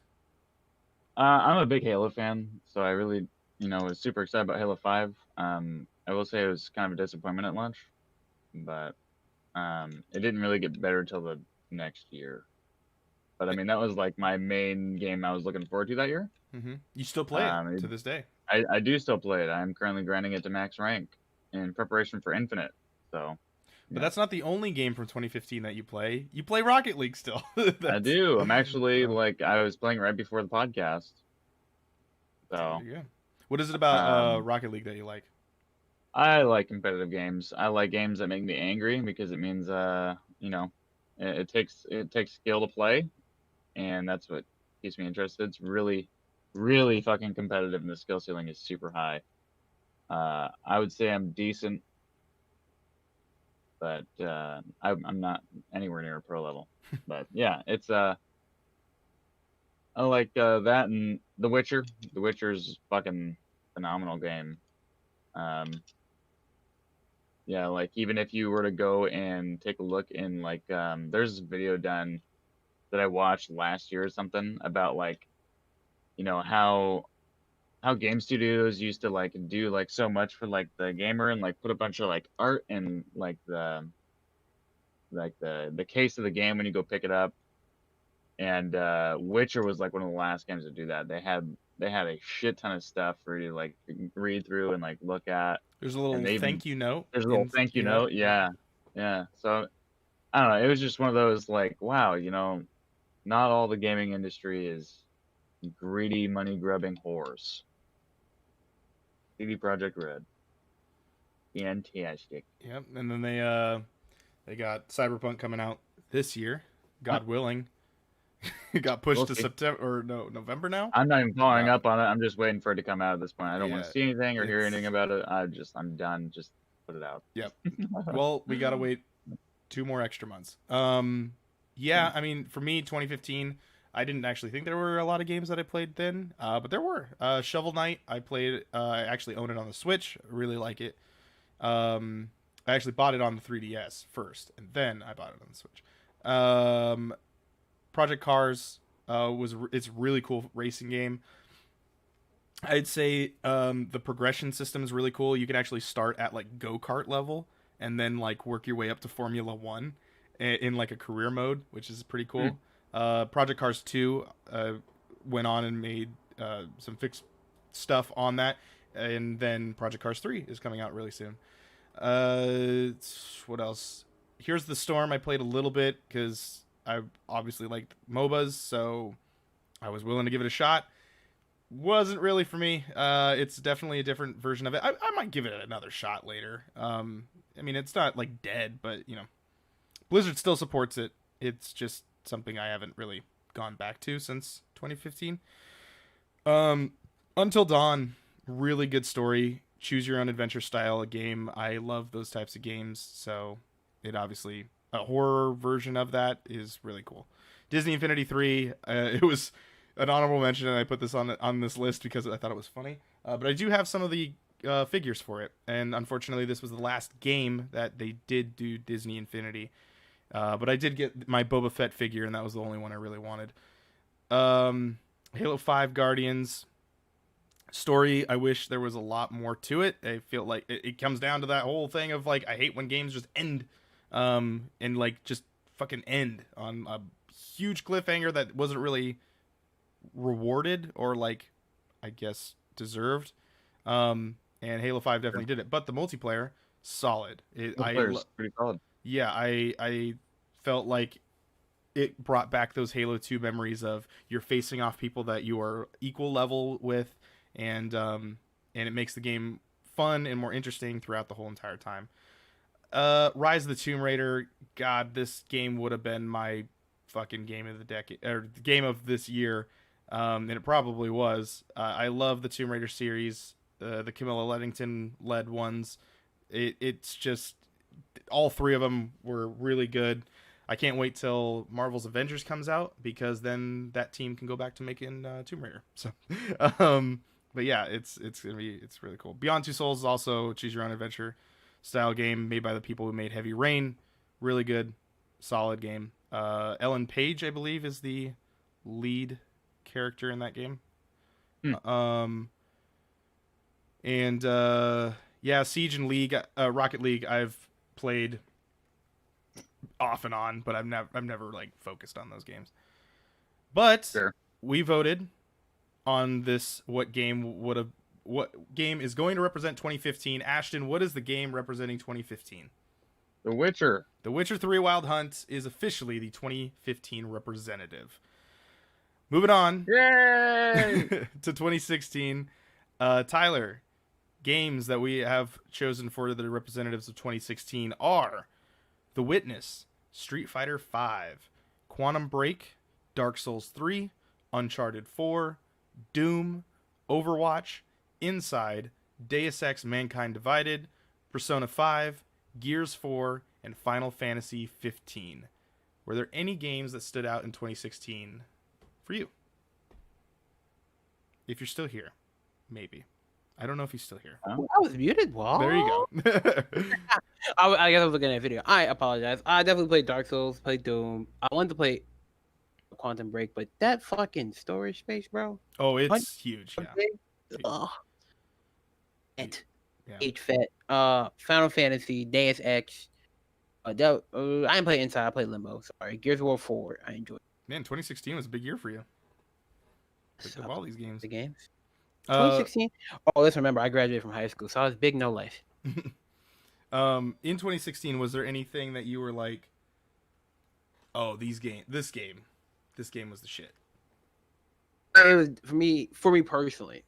I'm a big Halo fan, so I really, was super excited about Halo 5. I will say it was kind of a disappointment at launch, but it didn't really get better till the next year. But I mean, that was like my main game I was looking forward to that year. Mm-hmm. You still play it to this day? I do still play it. I'm currently grinding it to max rank in preparation for Infinite. So, but that's not the only game from 2015 that you play. You play Rocket League still. I do. I'm actually I was playing right before the podcast. So, yeah. What is it about Rocket League that you like? I like competitive games. I like games that make me angry because it means it takes skill to play, and that's what keeps me interested. It's really, really fucking competitive, and the skill ceiling is super high. I would say I'm decent, but I'm not anywhere near a pro level. But yeah, it's I like that and The Witcher. The Witcher's fucking phenomenal game. Yeah, like even if you were to go and take a look in like there's a video done that I watched last year or something about like how game studios used to like do like so much for like the gamer and like put a bunch of like art in like the case of the game when you go pick it up. And Witcher was like one of the last games to do that. They had a shit ton of stuff for you to like read through and like look at. There's a little thank you note. There's a little thank you note. Yeah. So I don't know. It was just one of those like, wow, not all the gaming industry is greedy, money grubbing whores. CD Projekt Red. Fantastic. Yep, and then they got Cyberpunk coming out this year, God willing. It got pushed to September or November now. I'm not even following up on it. I'm just waiting for it to come out at this point. I don't want to see anything or hear anything about it. I'm done. Just put it out. Yep. Well, we gotta wait 2 more extra months. Yeah, I mean, for me, 2015, I didn't actually think there were a lot of games that I played then, but there were. Shovel Knight, I played. I actually own it on the Switch. I really like it. I actually bought it on the 3DS first, and then I bought it on the Switch. Project Cars it's a really cool racing game. I'd say the progression system is really cool. You can actually start at like go-kart level and then like work your way up to Formula 1 in like a career mode, which is pretty cool. Project Cars 2 went on and made some fixed stuff on that, and then Project Cars 3 is coming out really soon. What else? Here's the Storm. I played a little bit because I obviously liked MOBAs, so I was willing to give it a shot. Wasn't really for me. It's definitely a different version of it. I might give it another shot later. I mean, it's not like dead, but Blizzard still supports it. It's just something I haven't really gone back to since 2015. Until Dawn, really good story. Choose your own adventure style game. I love those types of games, so it obviously a horror version of that is really cool. Disney Infinity 3, it was an honorable mention, and I put this on this list because I thought it was funny. But I do have some of the figures for it, and unfortunately, this was the last game that they did do Disney Infinity. But I did get my Boba Fett figure, and that was the only one I really wanted. Halo 5 Guardians story, I wish there was a lot more to it. I feel like it comes down to that whole thing of like I hate when games just end and like just fucking end on a huge cliffhanger that wasn't really rewarded or like I guess deserved. And Halo 5 definitely did it, but the multiplayer solid. Multiplayer's pretty solid. Yeah, I felt like it brought back those Halo 2 memories of you're facing off people that you are equal level with, and it makes the game fun and more interesting throughout the whole entire time. Rise of the Tomb Raider, God, this game would have been my fucking game of the decade, or game of this year, and it probably was. I love the Tomb Raider series, the Camilla Leddington led ones. It's just all three of them were really good. I can't wait till Marvel's Avengers comes out, because then that team can go back to making Tomb Raider. So, but yeah, it's really cool. Beyond Two Souls is also a choose your own adventure style game made by the people who made Heavy Rain. Really good, solid game. Ellen Page, I believe, is the lead character in that game. And yeah, Siege and League, Rocket League, I've played off and on, but I've never like focused on those games. But Sure. We voted on this. What game is going to represent 2015? Ashton, what is the game representing 2015? The Witcher. The Witcher 3 Wild Hunt is officially the 2015 representative. Moving on Yay! to 2016. Tyler, games that we have chosen for the representatives of 2016 are The Witness, Street Fighter V, Quantum Break, Dark Souls 3, Uncharted 4, Doom, Overwatch, Inside, Deus Ex Mankind Divided, Persona 5, Gears 4, and Final Fantasy 15. Were there any games that stood out in 2016 for you? If you're still here, maybe. I don't know if he's still here. I was muted. What? There you go. I guess I was looking at a video. I apologize. I definitely played Dark Souls, played Doom. I wanted to play Quantum Break, but that fucking storage space, bro. Oh, it's huge. Yeah. Ugh. Yeah. HFET. Final Fantasy, Deus Ex. I didn't play Inside. I played Limbo. Sorry. Gears of War 4. I enjoyed it. Man, 2016 was a big year for you. Picked up all these games. The games. 2016? Oh, let's remember, I graduated from high school, so I was big no life. In 2016, was there anything that you were like, oh, this game was the shit? It was for me personally,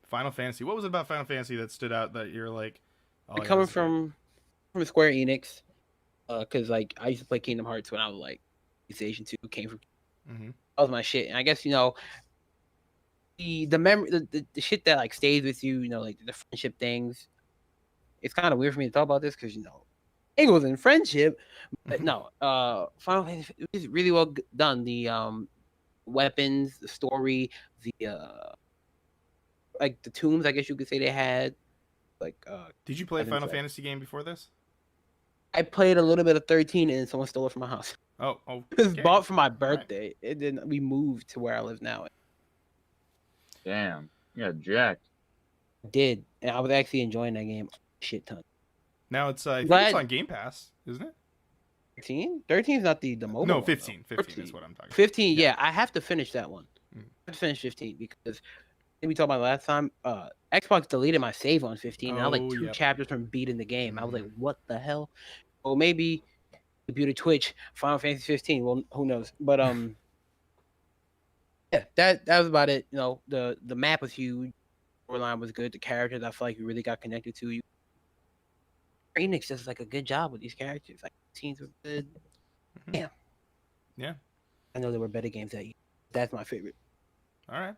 Final Fantasy. What was it about Final Fantasy that stood out that you're like, oh, yeah, coming from Square Enix, because like I used to play Kingdom Hearts when I was like PlayStation 2, came from Mm-hmm. that was my shit. And I guess the memory, the shit that like stays with you, like the friendship things. It's kind of weird for me to talk about this because it was in friendship, but no. Final Fantasy, it was really well done. The weapons, the story, the like the tombs, I guess you could say they had. Like, did you play a Final Fantasy game before this? I played a little bit of 13 and someone stole it from my house. Oh, It was bought for my birthday. Right. And then we moved to where I live now. Damn. You got jacked. I did. And I was actually enjoying that game a shit ton. Now it's I think it's on Game Pass, isn't it? 13? 13 is not the mobile. No, 15. 15 is what I'm talking about. 15, yeah. I have to finish that one. I have to finish 15 because we talked about last time. Xbox deleted my save on 15. And I was like 2 chapters from beating the game. I was like, what the hell? Well, maybe computer Twitch, Final Fantasy 15. Well, who knows? But yeah, that was about it. The map was huge. The storyline was good. The characters, I feel like you really got connected to. You Phoenix does like a good job with these characters. Like teams were good. Mm-hmm. Yeah. I know there were better games that year. That's my favorite. All right.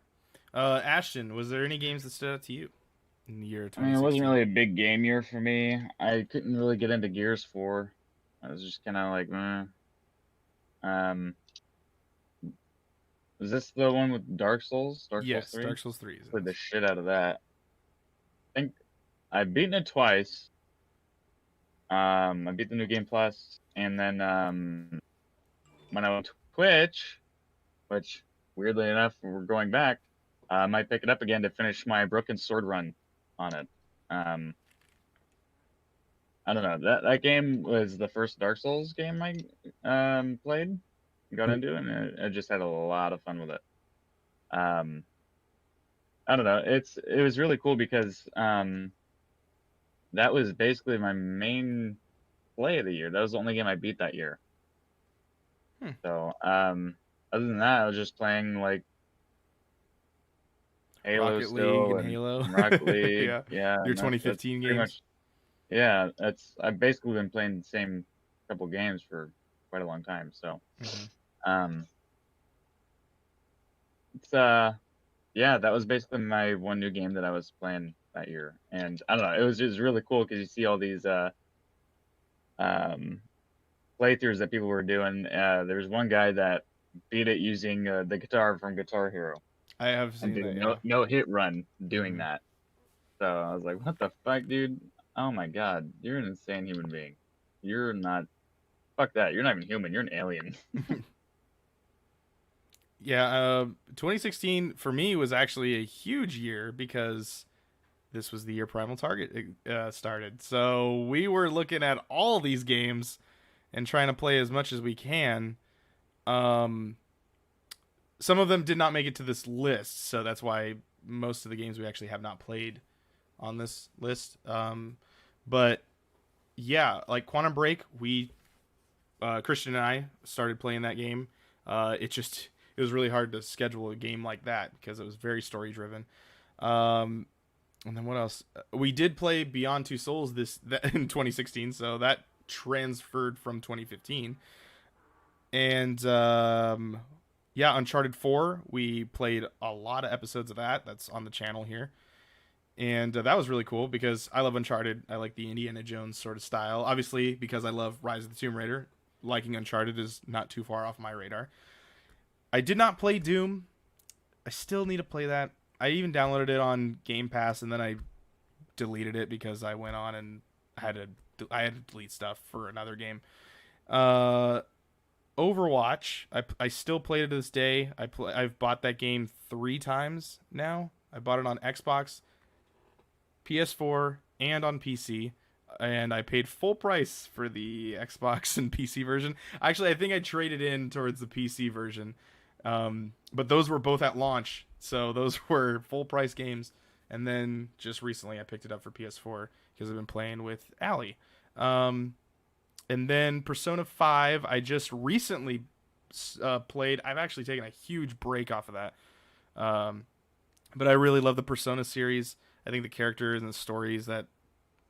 Ashton, was there any games that stood out to you in the year 2016? I mean, it wasn't really a big game year for me. I couldn't really get into Gears 4. I was just kind of like, Was this the one with Dark Souls? Yes, Souls 3? Dark Souls 3. Played the shit out of that. I think I've beaten it twice. I beat the New Game Plus, and then when I went to Twitch, which weirdly enough we're going back, I might pick it up again to finish my Broken Sword run on it. I don't know. That game was the first Dark Souls game I played, got into, and I just had a lot of fun with it. I don't know. It was really cool because that was basically my main play of the year. That was the only game I beat that year. So, other than that, I was just playing like Halo Rocket League still and and Halo. Rocket League. Yeah. Yeah, Your and that's 2015 pretty games. much. Yeah, I've basically been playing the same couple games for quite a long time. So, um, it's yeah, that was basically my one new game that I was playing that year, and I don't know, it was just really cool because you see all these um playthroughs that people were doing. There's one guy that beat it using the guitar from Guitar Hero I have and seen did a that. Yeah. no hit run doing Mhm. that. So I was like, what the fuck, dude? Oh my god, you're an insane human being. You're not. Fuck that. You're not even human. You're an alien. Yeah. 2016 for me was actually a huge year because this was the year Primal Target started. So we were looking at all these games and trying to play as much as we can. Um, some of them did not make it to this list, so that's why most of the games we actually have not played on this list. But yeah, like Quantum Break, we Christian and I started playing that game. It was really hard to schedule a game like that because it was very story driven. Um, and then what else? We did play Beyond Two Souls in 2016, so that transferred from 2015. And yeah, Uncharted 4, we played a lot of episodes of that. That's on the channel here. And that was really cool because I love Uncharted. I like the Indiana Jones sort of style. Obviously, because I love Rise of the Tomb Raider, liking Uncharted is not too far off my radar. I did not play Doom. I still need to play that. I even downloaded it on Game Pass and then I deleted it because I went on and I had to delete stuff for another game. Uh, Overwatch, I still play it to this day. I've bought that game 3 times now. I bought it on Xbox, PS4, and on PC. And I paid full price for the Xbox and PC version. Actually, I think I traded in towards the PC version. But those were both at launch, so those were full price games. And then just recently, I picked it up for PS4 because I've been playing with Allie. And then Persona 5, I just recently played. I've actually taken a huge break off of that. But I really love the Persona series. I think the characters and the stories that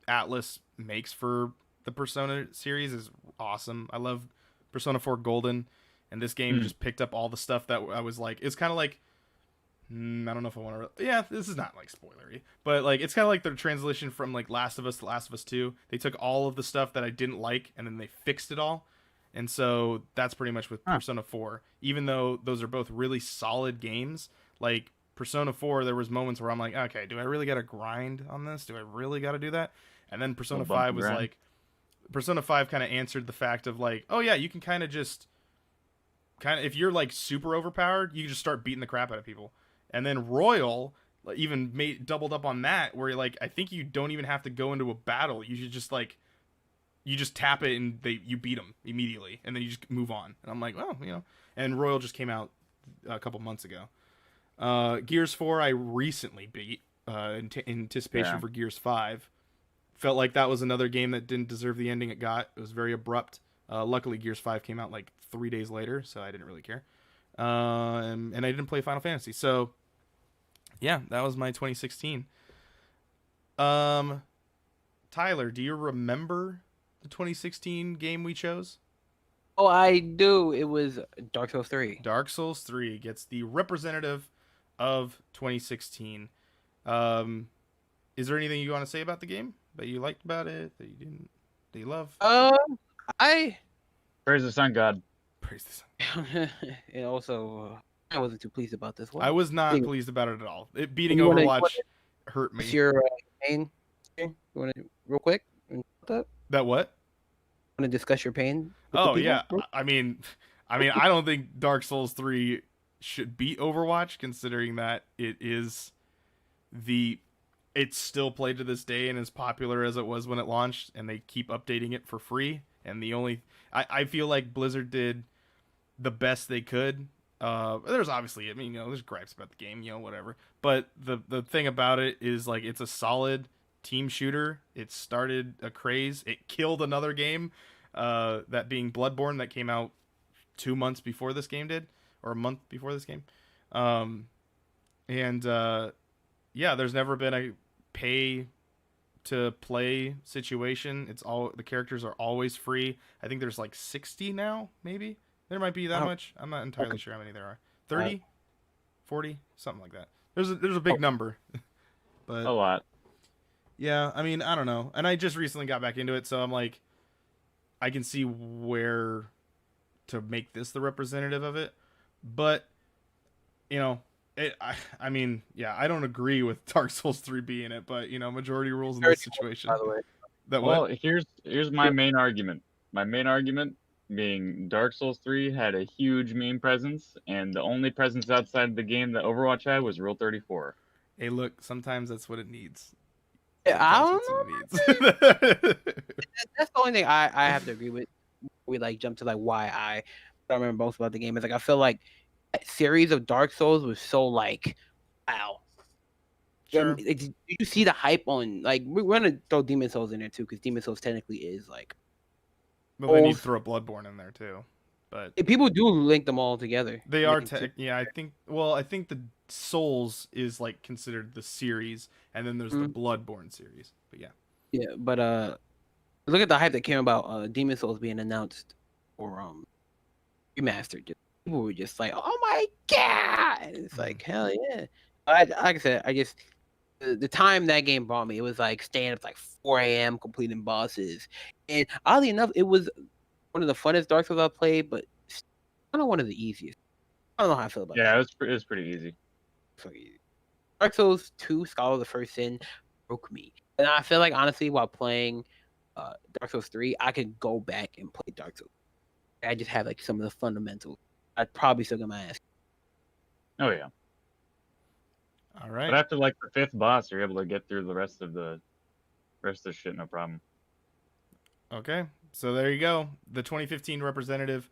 Atlas makes for the Persona series is awesome. I love Persona 4 Golden, and this game just picked up all the stuff that I was like, it's kind of like, I don't know if I want to. Yeah, this is not like spoilery, but like it's kind of like the translation from like Last of Us to Last of Us 2. They took all of the stuff that I didn't like and then they fixed it all, and so that's pretty much with Persona 4. Even though those are both really solid games, like Persona 4, there was moments where I'm like, okay, do I really got to grind on this? Do I really got to do that? And then Persona 5 was like, Persona 5 kind of answered the fact of like, oh yeah, you can kind of just if you're like super overpowered, you can just start beating the crap out of people. And then Royal even doubled up on that, where like I think you don't even have to go into a battle. You should just like you just tap it and you beat them immediately, and then you just move on. And I'm like, well, you know. And Royal just came out a couple months ago. Gears 4 I recently beat in anticipation for Gears 5. Felt like that was another game that didn't deserve the ending it got. It was very abrupt. Luckily, Gears 5 came out like 3 days later, so I didn't really care. And I didn't play Final Fantasy, so yeah, that was my 2016. Tyler, do you remember the 2016 game we chose? Oh, I do. It was Dark Souls 3. Dark Souls 3 gets the representative of 2016. Is there anything you want to say about the game that you liked about it, that you didn't, that you love? I Praise the sun god. Praise the sun. and also I wasn't too pleased about this one. I was not pleased about it at all. It beating You Overwatch hurt me. What's your pain? You want to real quick? That what? Want to discuss your pain? Oh yeah, I mean, I don't think Dark Souls 3 should beat Overwatch, considering that it's still played to this day and as popular as it was when it launched, and they keep updating it for free. And I feel like Blizzard did the best they could. There's obviously, I mean, you know, there's gripes about the game, you know, whatever. But the thing about it is, like, it's a solid team shooter. It started a craze. It killed another game, that being Bloodborne, that came out 2 months before this game did, or a month before this game. Yeah, there's never been a pay to play situation. It's all, the characters are always free. I think there's like 60 now, maybe. There might be that much. I'm not entirely sure how many there are. 30, 40, something like that. There's a big number. But A lot. yeah, I mean, I don't know. And I just recently got back into it, so I'm like, I can see where to make this the representative of it. But, you know, I mean, yeah, I don't agree with Dark Souls 3 being it, but, you know, majority rules in this situation. By the way. That Well, what? here's my main argument. My main argument being Dark Souls 3 had a huge meme presence, and the only presence outside the game that Overwatch had was Rule 34. Hey, look, sometimes that's what it needs. Yeah, I Sometimes don't know. that's what it needs. That's the only thing I have to agree with. We like jump to like why I don't remember most about the game. Is like I feel like that series of Dark Souls was so like, wow. Sure. Did you see the hype on, like, we're gonna throw Demon Souls in there too, because Demon Souls technically is like, Well, then you throw Bloodborne in there too. But people do link them all together. they are yeah, I think the Souls is like considered the series, and then there's the Bloodborne series. But yeah. Yeah, but look at the hype that came about Demon Souls being announced or remastered. People were just like, "Oh my god!" And it's like, hell yeah! Like I said, I just the time that game brought me, it was like staying up like 4 a.m. completing bosses, and oddly enough, it was one of the funnest Dark Souls I've played, but I don't know, one of the easiest. I don't know how I feel about Yeah, that. it was pretty easy. So easy. Dark Souls 2, Scholar of the First Sin, broke me. And I feel like, honestly, while playing Dark Souls 3, I could go back and play Dark Souls. I just have like some of the fundamentals. I'd probably still get my ass. Oh yeah. All right. But after like the 5th boss, you're able to get through the rest of the shit, no problem. Okay, so there you go. The 2015 representative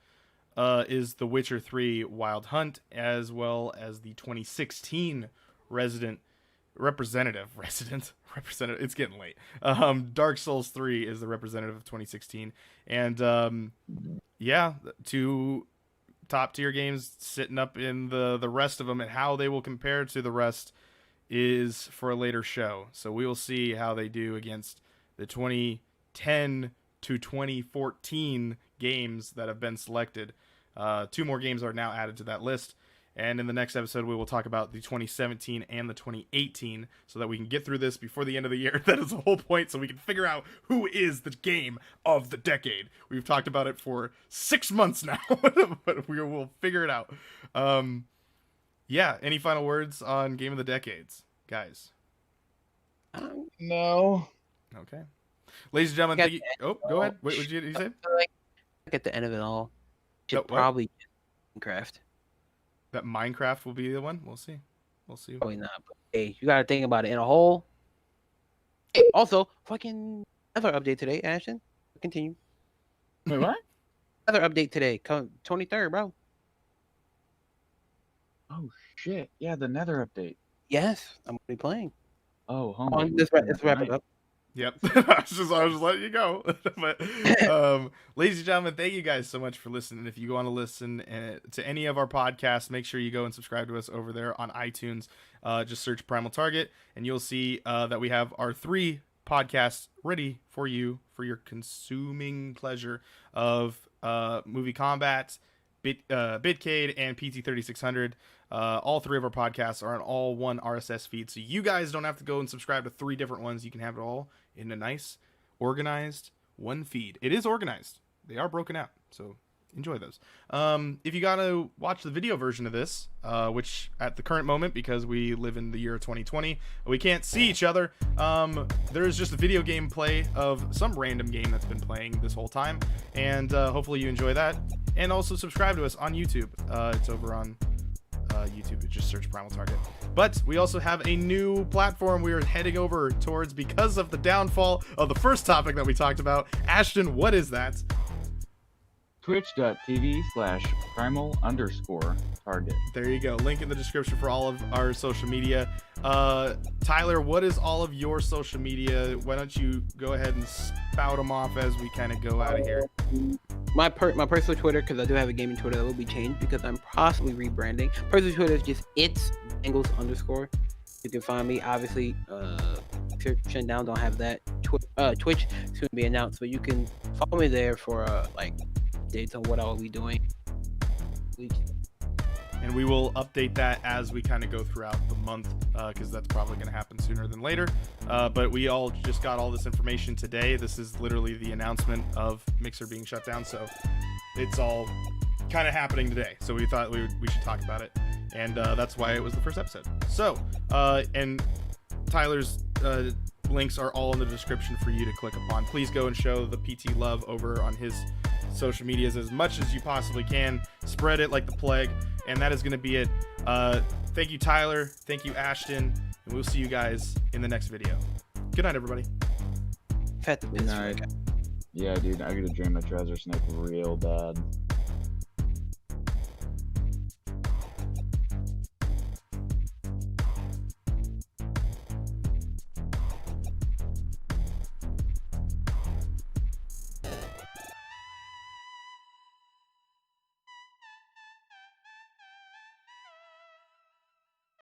is The Witcher 3 Wild Hunt, as well as the 2016 representative. It's getting late. Dark Souls 3 is the representative of 2016, and yeah, 2 top tier games sitting up in the rest of them, and how they will compare to the rest is for a later show. So we will see how they do against the 2010 to 2014 games that have been selected. 2 more games are now added to that list. And in the next episode, we will talk about the 2017 and the 2018 so that we can get through this before the end of the year. That is the whole point, so we can figure out who is the game of the decade. We've talked about it for 6 months now, but we will figure it out. Yeah, any final words on Game of the Decades, guys? No. Okay. Ladies and gentlemen, thank you. Oh, go ahead. What did you say? I feel like at the end of it all, should probably Minecraft. That Minecraft will be the one? We'll see. Probably not. But hey, you gotta think about it in a whole. Hey, also, fucking another update today, Ashton. Continue. Wait, what? Another update today. Come 23rd, bro. Oh shit! Yeah, the Nether update. Yes, I'm gonna be playing. Oh, Let's wrap it up. Yep. I was just letting you go. But ladies and gentlemen, thank you guys so much for listening. If you want to listen to any of our podcasts, make sure you go and subscribe to us over there on iTunes. Just search Primal Target, and you'll see that we have our 3 podcasts ready for you for your consuming pleasure of Movie Combat, Bitcade, and PT3600. All 3 of our podcasts are on all one RSS feed, so you guys don't have to go and subscribe to 3 different ones. You can have it all in a nice, organized one feed. It is organized. They are broken out, so enjoy those. If you gotta watch the video version of this, which at the current moment, because we live in the year 2020, we can't see each other, there is just a video gameplay of some random game that's been playing this whole time, and hopefully you enjoy that. And also subscribe to us on YouTube. It's over on YouTube. Just search Primal Target. But we also have a new platform we are heading over towards because of the downfall of the first topic that we talked about. Ashton, what is that? Twitch.tv/primal_target. There you go. Link in the description for all of our social media. Tyler, what is all of your social media? Why don't you go ahead and spout them off as we kind of go out of here? my personal Twitter, because I do have a gaming Twitter that will be changed because I'm possibly rebranding. Personal Twitter is just its_Bengals_. You can find me. Obviously, shutting down don't have that. Twitch soon to be announced, but you can follow me there for like dates on what I will be doing. And we will update that as we kind of go throughout the month, because that's probably going to happen sooner than later. But we all just got all this information today. This is literally the announcement of Mixer being shut down, so it's all kind of happening today. So we thought we should talk about it, and that's why it was the first episode. So, and Tyler's links are all in the description for you to click upon. Please go and show the PT love over on his social medias as much as you possibly can. Spread it like the plague. And that is going to be it. Thank you, Tyler. Thank you, Ashton. And we'll see you guys in the next video. Good night, everybody. Good night. Yeah, dude, I gotta drain my trouser snake real bad.